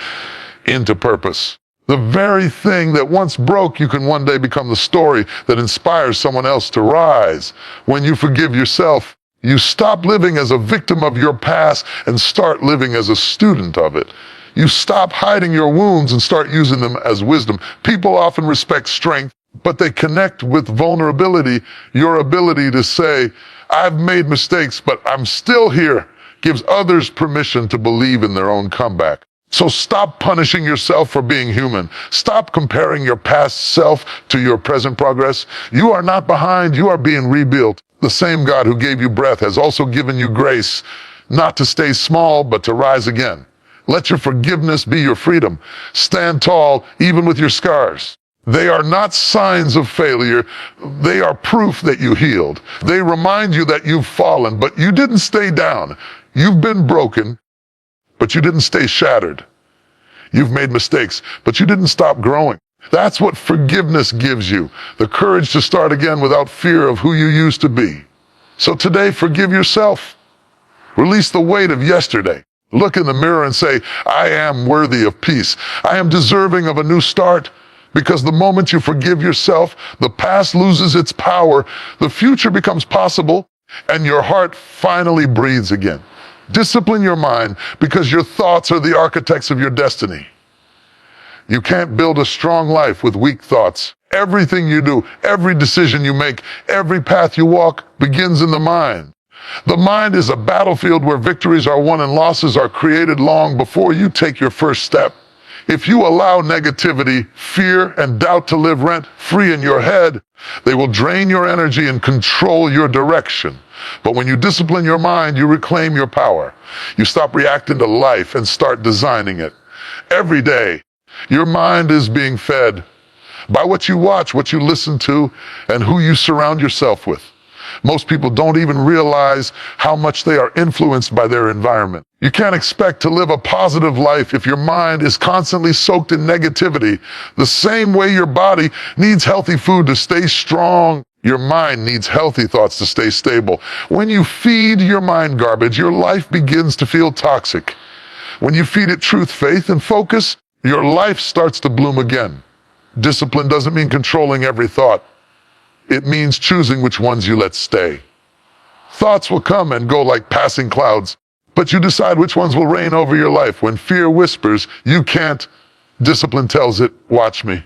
into purpose. The very thing that once broke you can one day become the story that inspires someone else to rise. When you forgive yourself, you stop living as a victim of your past and start living as a student of it. You stop hiding your wounds and start using them as wisdom. People often respect strength, but they connect with vulnerability. Your ability to say, I've made mistakes, but I'm still here, gives others permission to believe in their own comeback. So stop punishing yourself for being human. Stop comparing your past self to your present progress. You are not behind, you are being rebuilt. The same God who gave you breath has also given you grace, not to stay small, but to rise again. Let your forgiveness be your freedom. Stand tall, even with your scars. They are not signs of failure. They are proof that you healed. They remind you that you've fallen, but you didn't stay down. You've been broken, but you didn't stay shattered. You've made mistakes, but you didn't stop growing. That's what forgiveness gives you, the courage to start again without fear of who you used to be. So today, forgive yourself. Release the weight of yesterday. Look in the mirror and say, I am worthy of peace. I am deserving of a new start. Because the moment you forgive yourself, the past loses its power, the future becomes possible, and your heart finally breathes again. Discipline your mind, because your thoughts are the architects of your destiny. You can't build a strong life with weak thoughts. Everything you do, every decision you make, every path you walk begins in the mind. The mind is a battlefield where victories are won and losses are created long before you take your first step. If you allow negativity, fear, and doubt to live rent-free in your head, they will drain your energy and control your direction. But when you discipline your mind, you reclaim your power. You stop reacting to life and start designing it. Every day, your mind is being fed by what you watch, what you listen to, and who you surround yourself with. Most people don't even realize how much they are influenced by their environment. You can't expect to live a positive life if your mind is constantly soaked in negativity. The same way your body needs healthy food to stay strong, your mind needs healthy thoughts to stay stable. When you feed your mind garbage, your life begins to feel toxic. When you feed it truth, faith, and focus, your life starts to bloom again. Discipline doesn't mean controlling every thought. It means choosing which ones you let stay. Thoughts will come and go like passing clouds, but you decide which ones will reign over your life. When fear whispers, you can't, discipline tells it, watch me.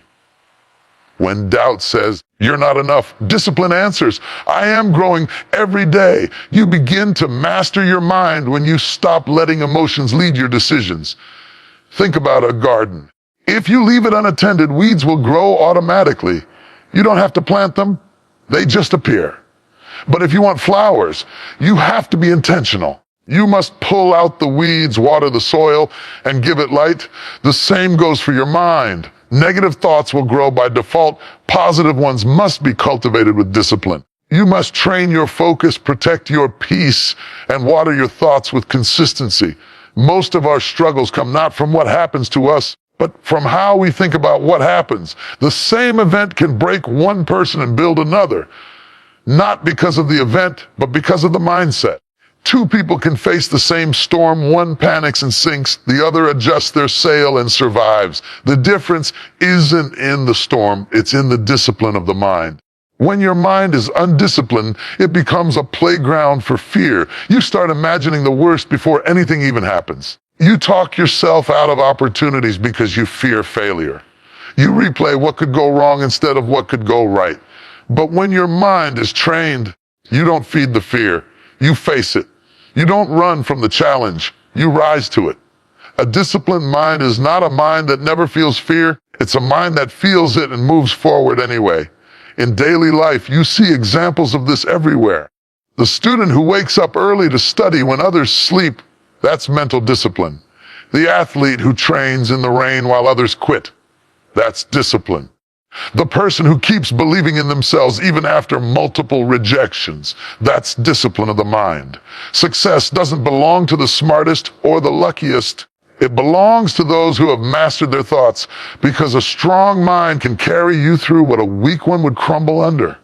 When doubt says, you're not enough, discipline answers, I am growing every day. You begin to master your mind when you stop letting emotions lead your decisions. Think about a garden. If you leave it unattended, weeds will grow automatically. You don't have to plant them. They just appear. But if you want flowers, you have to be intentional. You must pull out the weeds, water the soil, and give it light. The same goes for your mind. Negative thoughts will grow by default. Positive ones must be cultivated with discipline. You must train your focus, protect your peace, and water your thoughts with consistency. Most of our struggles come not from what happens to us, but from how we think about what happens. The same event can break one person and build another, not because of the event, but because of the mindset. Two people can face the same storm. One panics and sinks. The other adjusts their sail and survives. The difference isn't in the storm. It's in the discipline of the mind. When your mind is undisciplined, it becomes a playground for fear. You start imagining the worst before anything even happens. You talk yourself out of opportunities because you fear failure. You replay what could go wrong instead of what could go right. But when your mind is trained, you don't feed the fear. You face it. You don't run from the challenge. You rise to it. A disciplined mind is not a mind that never feels fear. It's a mind that feels it and moves forward anyway. In daily life, you see examples of this everywhere. The student who wakes up early to study when others sleep, that's mental discipline. The athlete who trains in the rain while others quit, that's discipline. The person who keeps believing in themselves even after multiple rejections, that's discipline of the mind. Success doesn't belong to the smartest or the luckiest. It belongs to those who have mastered their thoughts, because a strong mind can carry you through what a weak one would crumble under.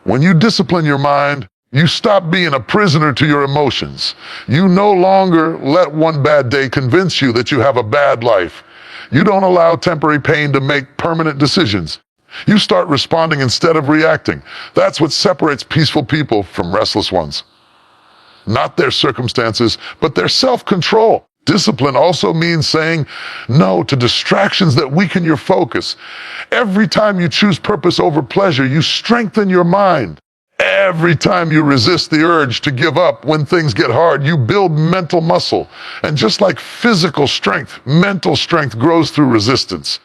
When you discipline your mind, you stop being a prisoner to your emotions. You no longer let one bad day convince you that you have a bad life. You don't allow temporary pain to make permanent decisions. You start responding instead of reacting. That's what separates peaceful people from restless ones. Not their circumstances, but their self-control. Discipline also means saying no to distractions that weaken your focus. Every time you choose purpose over pleasure, you strengthen your mind. Every time you resist the urge to give up when things get hard, you build mental muscle. And just like physical strength, mental strength grows through resistance.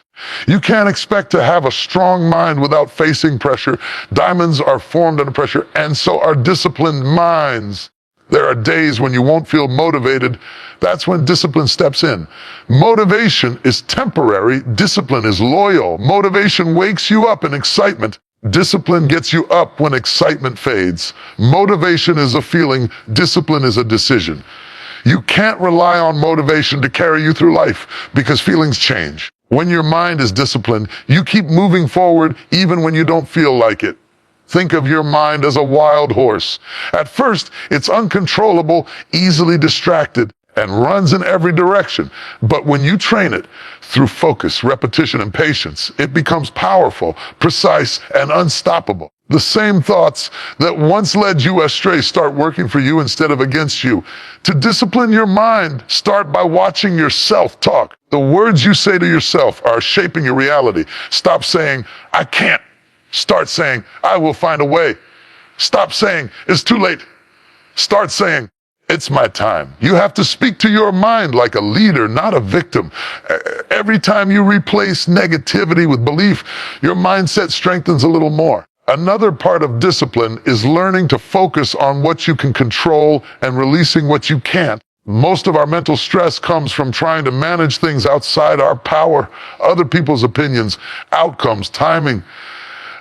You can't expect to have a strong mind without facing pressure. Diamonds are formed under pressure, and so are disciplined minds. There are days when you won't feel motivated. That's when discipline steps in. Motivation is temporary. Discipline is loyal. Motivation wakes you up in excitement. Discipline gets you up when excitement fades. Motivation is a feeling. Discipline is a decision. You can't rely on motivation to carry you through life because feelings change. When your mind is disciplined, you keep moving forward even when you don't feel like it. Think of your mind as a wild horse. At first, it's uncontrollable, easily distracted, and runs in every direction. But when you train it through focus, repetition, and patience, it becomes powerful, precise, and unstoppable. The same thoughts that once led you astray start working for you instead of against you. To discipline your mind, start by watching yourself talk. The words you say to yourself are shaping your reality. Stop saying, "I can't." Start saying, "I will find a way." Stop saying, "It's too late." Start saying, "It's my time." You have to speak to your mind like a leader, not a victim. Every time you replace negativity with belief, your mindset strengthens a little more. Another part of discipline is learning to focus on what you can control and releasing what you can't. Most of our mental stress comes from trying to manage things outside our power, other people's opinions, outcomes, timing.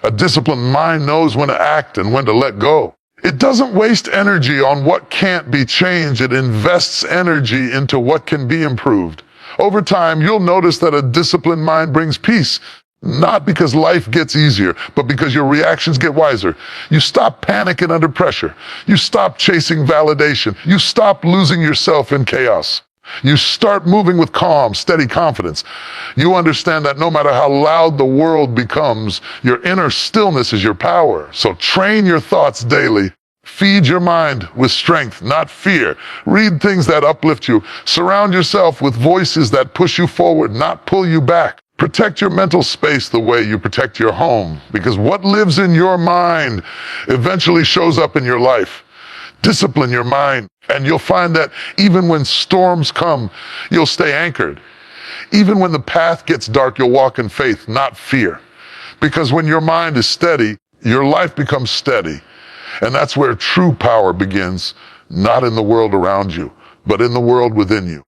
A disciplined mind knows when to act and when to let go. It doesn't waste energy on what can't be changed. It invests energy into what can be improved. Over time, you'll notice that a disciplined mind brings peace. Not because life gets easier, but because your reactions get wiser. You stop panicking under pressure. You stop chasing validation. You stop losing yourself in chaos. You start moving with calm, steady confidence. You understand that no matter how loud the world becomes, your inner stillness is your power. So train your thoughts daily. Feed your mind with strength, not fear. Read things that uplift you. Surround yourself with voices that push you forward, not pull you back. Protect your mental space the way you protect your home, because what lives in your mind eventually shows up in your life. Discipline your mind, and you'll find that even when storms come, you'll stay anchored. Even when the path gets dark, you'll walk in faith, not fear. Because when your mind is steady, your life becomes steady. And that's where true power begins, not in the world around you, but in the world within you.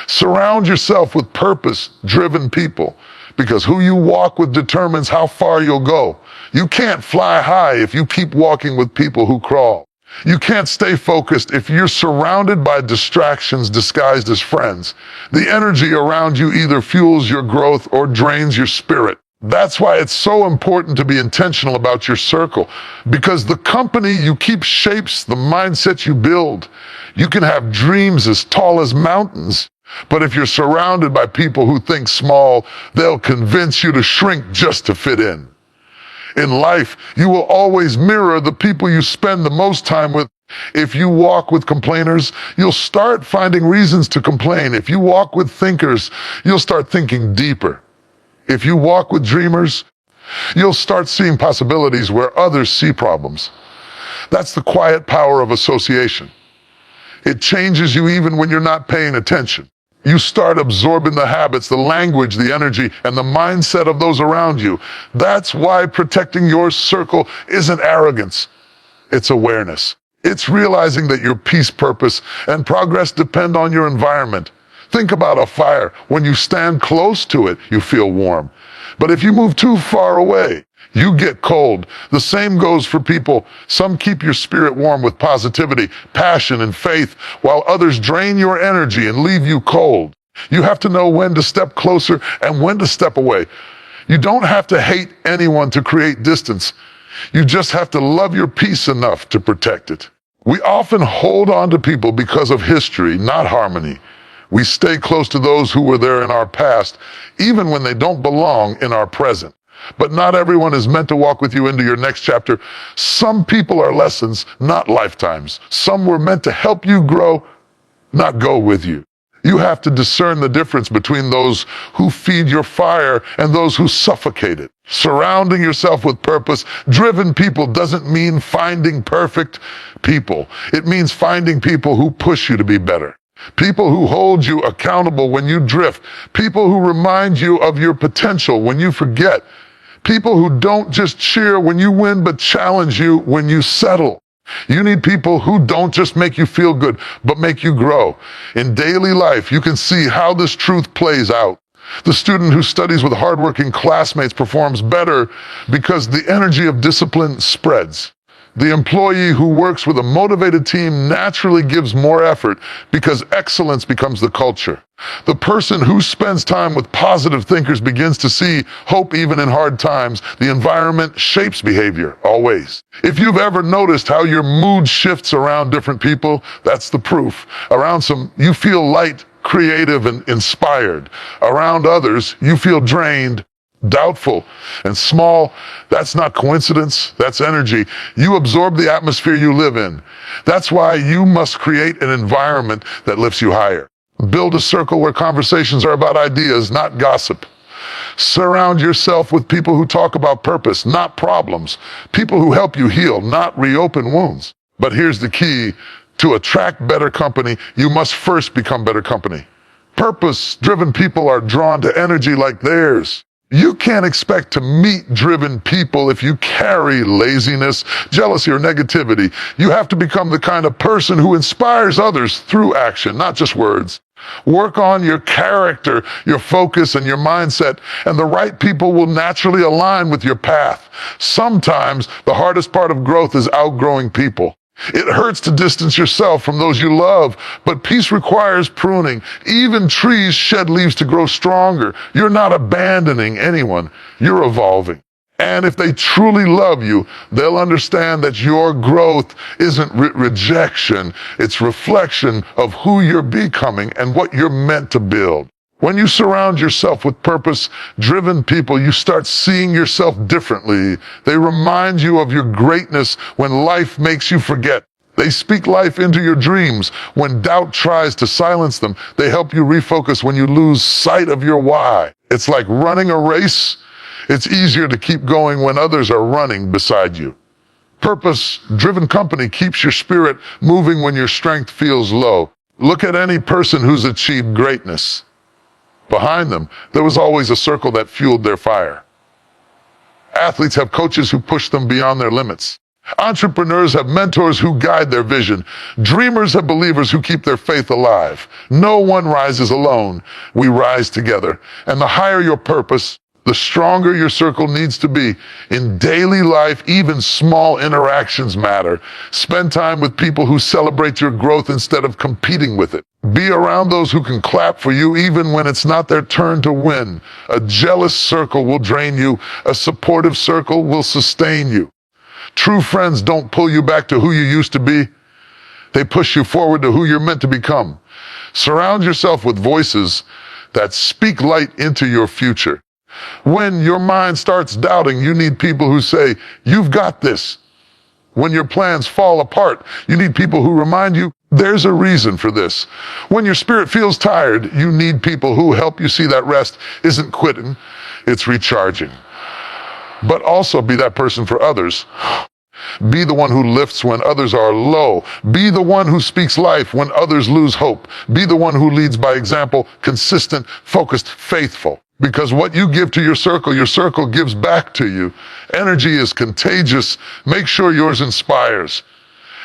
Surround yourself with purpose-driven people, because who you walk with determines how far you'll go. You can't fly high if you keep walking with people who crawl. You can't stay focused if you're surrounded by distractions disguised as friends. The energy around you either fuels your growth or drains your spirit. That's why it's so important to be intentional about your circle, because the company you keep shapes the mindset you build. You can have dreams as tall as mountains, but if you're surrounded by people who think small, they'll convince you to shrink just to fit in. In life, you will always mirror the people you spend the most time with. If you walk with complainers, you'll start finding reasons to complain. If you walk with thinkers, you'll start thinking deeper. If you walk with dreamers, you'll start seeing possibilities where others see problems. That's the quiet power of association. It changes you even when you're not paying attention. You start absorbing the habits, the language, the energy, and the mindset of those around you. That's why protecting your circle isn't arrogance. It's awareness. It's realizing that your peace, purpose, and progress depend on your environment. Think about a fire. When you stand close to it, you feel warm. But if you move too far away, you get cold. The same goes for people. Some keep your spirit warm with positivity, passion, and faith, while others drain your energy and leave you cold. You have to know when to step closer and when to step away. You don't have to hate anyone to create distance. You just have to love your peace enough to protect it. We often hold on to people because of history, not harmony. We stay close to those who were there in our past, even when they don't belong in our present. But not everyone is meant to walk with you into your next chapter. Some people are lessons, not lifetimes. Some were meant to help you grow, not go with you. You have to discern the difference between those who feed your fire and those who suffocate it. Surrounding yourself with purpose-driven people doesn't mean finding perfect people. It means finding people who push you to be better. People who hold you accountable when you drift. People who remind you of your potential when you forget. People who don't just cheer when you win, but challenge you when you settle. You need people who don't just make you feel good, but make you grow. In daily life, you can see how this truth plays out. The student who studies with hardworking classmates performs better because the energy of discipline spreads. The employee who works with a motivated team naturally gives more effort because excellence becomes the culture. The person who spends time with positive thinkers begins to see hope even in hard times. The environment shapes behavior, always. If you've ever noticed how your mood shifts around different people, that's the proof. Around some, you feel light, creative, and inspired. Around others, you feel drained, doubtful, and small. That's not coincidence, that's energy. You absorb the atmosphere you live in. That's why you must create an environment that lifts you higher. Build a circle where conversations are about ideas, not gossip. Surround yourself with people who talk about purpose, not problems. People who help you heal, not reopen wounds. But here's the key. To attract better company, you must first become better company. Purpose-driven people are drawn to energy like theirs. You can't expect to meet driven people if you carry laziness, jealousy, or negativity. You have to become the kind of person who inspires others through action, not just words. Work on your character, your focus, and your mindset, and the right people will naturally align with your path. Sometimes the hardest part of growth is outgrowing people. It hurts to distance yourself from those you love, but peace requires pruning. Even trees shed leaves to grow stronger. You're not abandoning anyone. You're evolving. And if they truly love you, they'll understand that your growth isn't rejection. It's reflection of who you're becoming and what you're meant to build. When you surround yourself with purpose-driven people, you start seeing yourself differently. They remind you of your greatness when life makes you forget. They speak life into your dreams when doubt tries to silence them. They help you refocus when you lose sight of your why. It's like running a race. It's easier to keep going when others are running beside you. Purpose-driven company keeps your spirit moving when your strength feels low. Look at any person who's achieved greatness. Behind them, there was always a circle that fueled their fire. Athletes have coaches who push them beyond their limits. Entrepreneurs have mentors who guide their vision. Dreamers have believers who keep their faith alive. No one rises alone. We rise together. And the higher your purpose, the stronger your circle needs to be. In daily life, even small interactions matter. Spend time with people who celebrate your growth instead of competing with it. Be around those who can clap for you even when it's not their turn to win. A jealous circle will drain you. A supportive circle will sustain you. True friends don't pull you back to who you used to be. They push you forward to who you're meant to become. Surround yourself with voices that speak light into your future. When your mind starts doubting, you need people who say, "You've got this." When your plans fall apart, you need people who remind you, "There's a reason for this." When your spirit feels tired, you need people who help you see that rest isn't quitting, it's recharging. But also be that person for others. Be the one who lifts when others are low. Be the one who speaks life when others lose hope. Be the one who leads by example, consistent, focused, faithful. Because what you give to your circle gives back to you. Energy is contagious. Make sure yours inspires.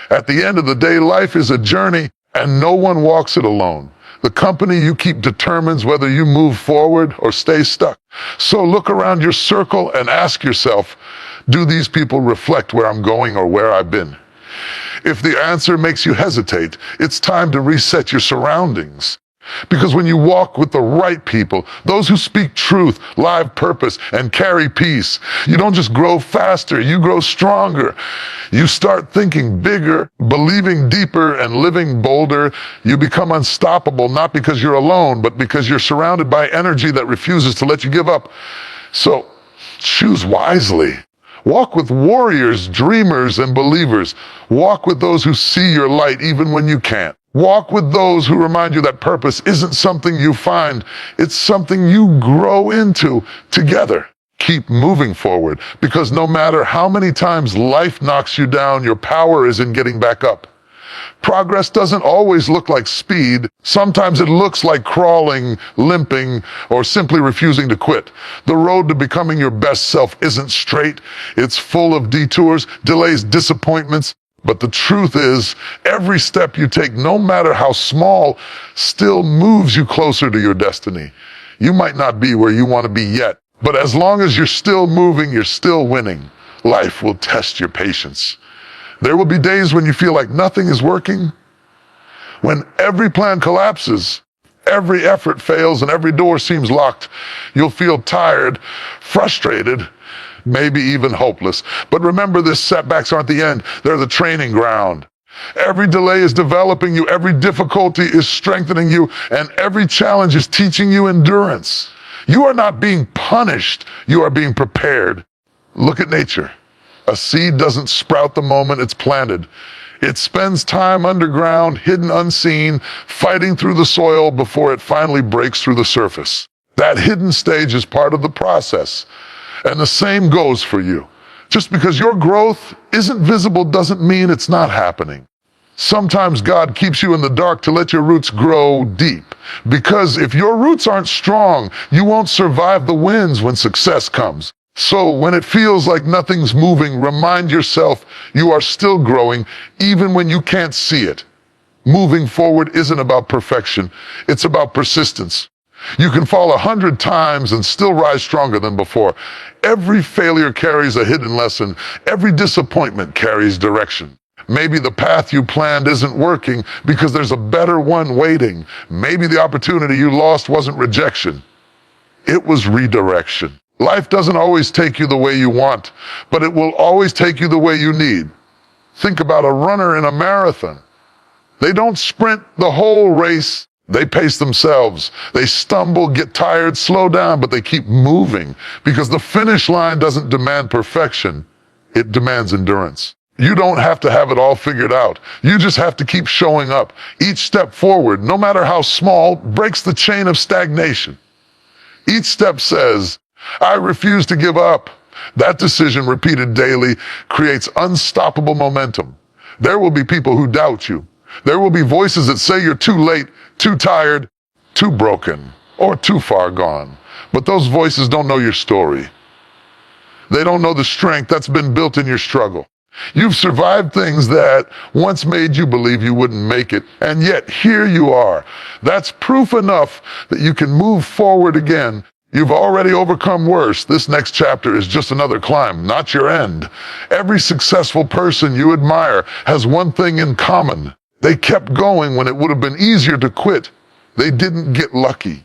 At the end of the day, life is a journey, and no one walks it alone. The company you keep determines whether you move forward or stay stuck. So look around your circle and ask yourself, do these people reflect where I'm going or where I've been? If the answer makes you hesitate, it's time to reset your surroundings. Because when you walk with the right people, those who speak truth, live purpose, and carry peace, you don't just grow faster, you grow stronger. You start thinking bigger, believing deeper, and living bolder. You become unstoppable, not because you're alone, but because you're surrounded by energy that refuses to let you give up. So choose wisely. Walk with warriors, dreamers, and believers. Walk with those who see your light even when you can't. Walk with those who remind you that purpose isn't something you find, it's something you grow into together. Keep moving forward, because no matter how many times life knocks you down, your power is in getting back up. Progress doesn't always look like speed. Sometimes it looks like crawling, limping, or simply refusing to quit. The road to becoming your best self isn't straight. It's full of detours, delays, disappointments. But the truth is, every step you take, no matter how small, still moves you closer to your destiny. You might not be where you want to be yet, but as long as you're still moving, you're still winning. Life will test your patience. There will be days when you feel like nothing is working, when every plan collapses, every effort fails, and every door seems locked. You'll feel tired, frustrated, maybe even hopeless. But remember this, setbacks aren't the end. They're the training ground. Every delay is developing you, every difficulty is strengthening you, and every challenge is teaching you endurance. You are not being punished, you are being prepared. Look at nature. A seed doesn't sprout the moment it's planted. It spends time underground, hidden unseen, fighting through the soil before it finally breaks through the surface. That hidden stage is part of the process. And the same goes for you. Just because your growth isn't visible doesn't mean it's not happening. Sometimes God keeps you in the dark to let your roots grow deep. Because if your roots aren't strong, you won't survive the winds when success comes. So when it feels like nothing's moving, remind yourself you are still growing, even when you can't see it. Moving forward isn't about perfection. It's about persistence. You can fall 100 times and still rise stronger than before. Every failure carries a hidden lesson. Every disappointment carries direction. Maybe the path you planned isn't working because there's a better one waiting. Maybe the opportunity you lost wasn't rejection. It was redirection. Life doesn't always take you the way you want, but it will always take you the way you need. Think about a runner in a marathon. They don't sprint the whole race. They pace themselves. They stumble, get tired, slow down, but they keep moving because the finish line doesn't demand perfection. It demands endurance. You don't have to have it all figured out. You just have to keep showing up. Each step forward, no matter how small, breaks the chain of stagnation. Each step says, I refuse to give up. That decision, repeated daily, creates unstoppable momentum. There will be people who doubt you. There will be voices that say you're too late, too tired, too broken, or too far gone. But those voices don't know your story. They don't know the strength that's been built in your struggle. You've survived things that once made you believe you wouldn't make it, and yet here you are. That's proof enough that you can move forward again. You've already overcome worse. This next chapter is just another climb, not your end. Every successful person you admire has one thing in common. They kept going when it would have been easier to quit. They didn't get lucky.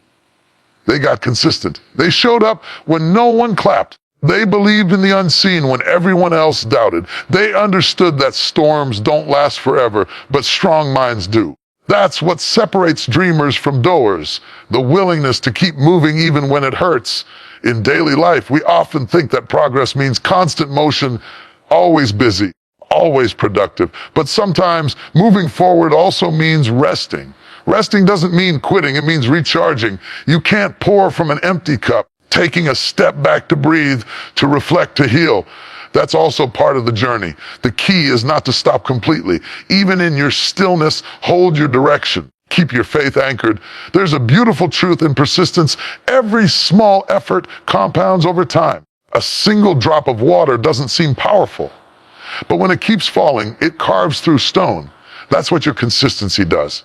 They got consistent. They showed up when no one clapped. They believed in the unseen when everyone else doubted. They understood that storms don't last forever, but strong minds do. That's what separates dreamers from doers, the willingness to keep moving even when it hurts. In daily life, we often think that progress means constant motion, always busy, always productive. But sometimes moving forward also means resting. Resting doesn't mean quitting, it means recharging. You can't pour from an empty cup. Taking a step back to breathe, to reflect, to heal. That's also part of the journey. The key is not to stop completely. Even in your stillness, hold your direction. Keep your faith anchored. There's a beautiful truth in persistence. Every small effort compounds over time. A single drop of water doesn't seem powerful, but when it keeps falling, it carves through stone. That's what your consistency does.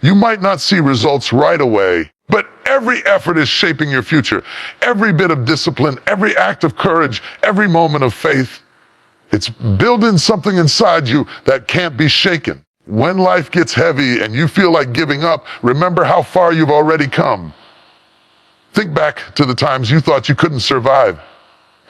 You might not see results right away, but every effort is shaping your future. Every bit of discipline, every act of courage, every moment of faith, it's building something inside you that can't be shaken. When life gets heavy and you feel like giving up, remember how far you've already come. Think back to the times you thought you couldn't survive,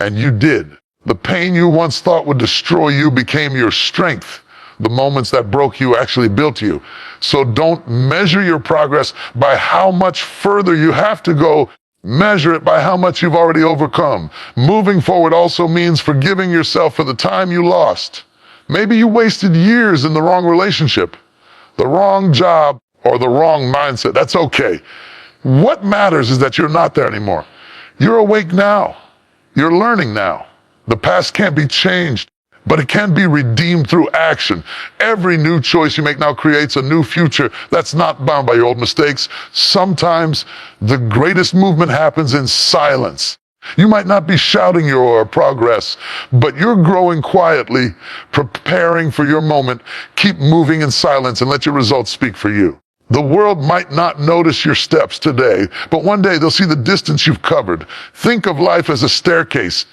and you did. The pain you once thought would destroy you became your strength. The moments that broke you actually built you. So don't measure your progress by how much further you have to go. Measure it by how much you've already overcome. Moving forward also means forgiving yourself for the time you lost. Maybe you wasted years in the wrong relationship, the wrong job, or the wrong mindset. That's okay. What matters is that you're not there anymore. You're awake now. You're learning now. The past can't be changed, but it can be redeemed through action. Every new choice you make now creates a new future that's not bound by your old mistakes. Sometimes the greatest movement happens in silence. You might not be shouting your progress, but you're growing quietly, preparing for your moment. Keep moving in silence and let your results speak for you. The world might not notice your steps today, but one day they'll see the distance you've covered. Think of life as a staircase.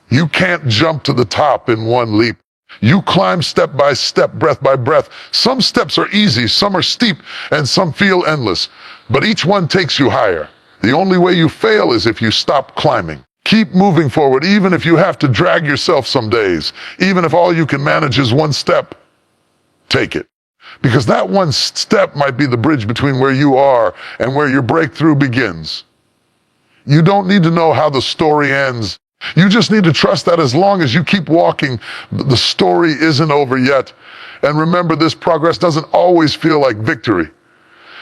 You can't jump to the top in one leap. You climb step by step, breath by breath. Some steps are easy, some are steep, and some feel endless, but each one takes you higher. The only way you fail is if you stop climbing. Keep moving forward, even if you have to drag yourself some days. Even if all you can manage is one step, take it. Because that one step might be the bridge between where you are and where your breakthrough begins. You don't need to know how the story ends. You just need to trust that as long as you keep walking, the story isn't over yet. And remember, this progress doesn't always feel like victory.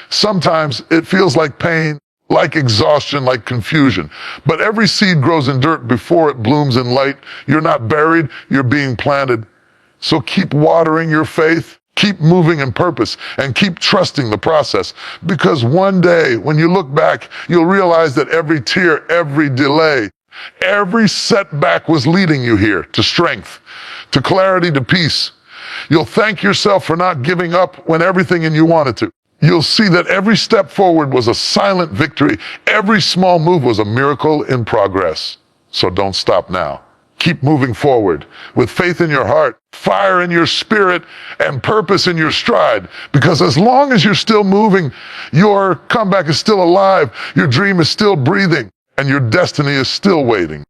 Sometimes it feels like pain, like exhaustion, like confusion. But every seed grows in dirt before it blooms in light. You're not buried, you're being planted. So keep watering your faith, keep moving in purpose, and keep trusting the process. Because one day, when you look back, you'll realize that every tear, every delay, every setback was leading you here to strength, to clarity, to peace. You'll thank yourself for not giving up when everything in you wanted to. You'll see that every step forward was a silent victory. Every small move was a miracle in progress. So don't stop now. Keep moving forward with faith in your heart, fire in your spirit, and purpose in your stride. Because as long as you're still moving, your comeback is still alive, your dream is still breathing, and your destiny is still waiting.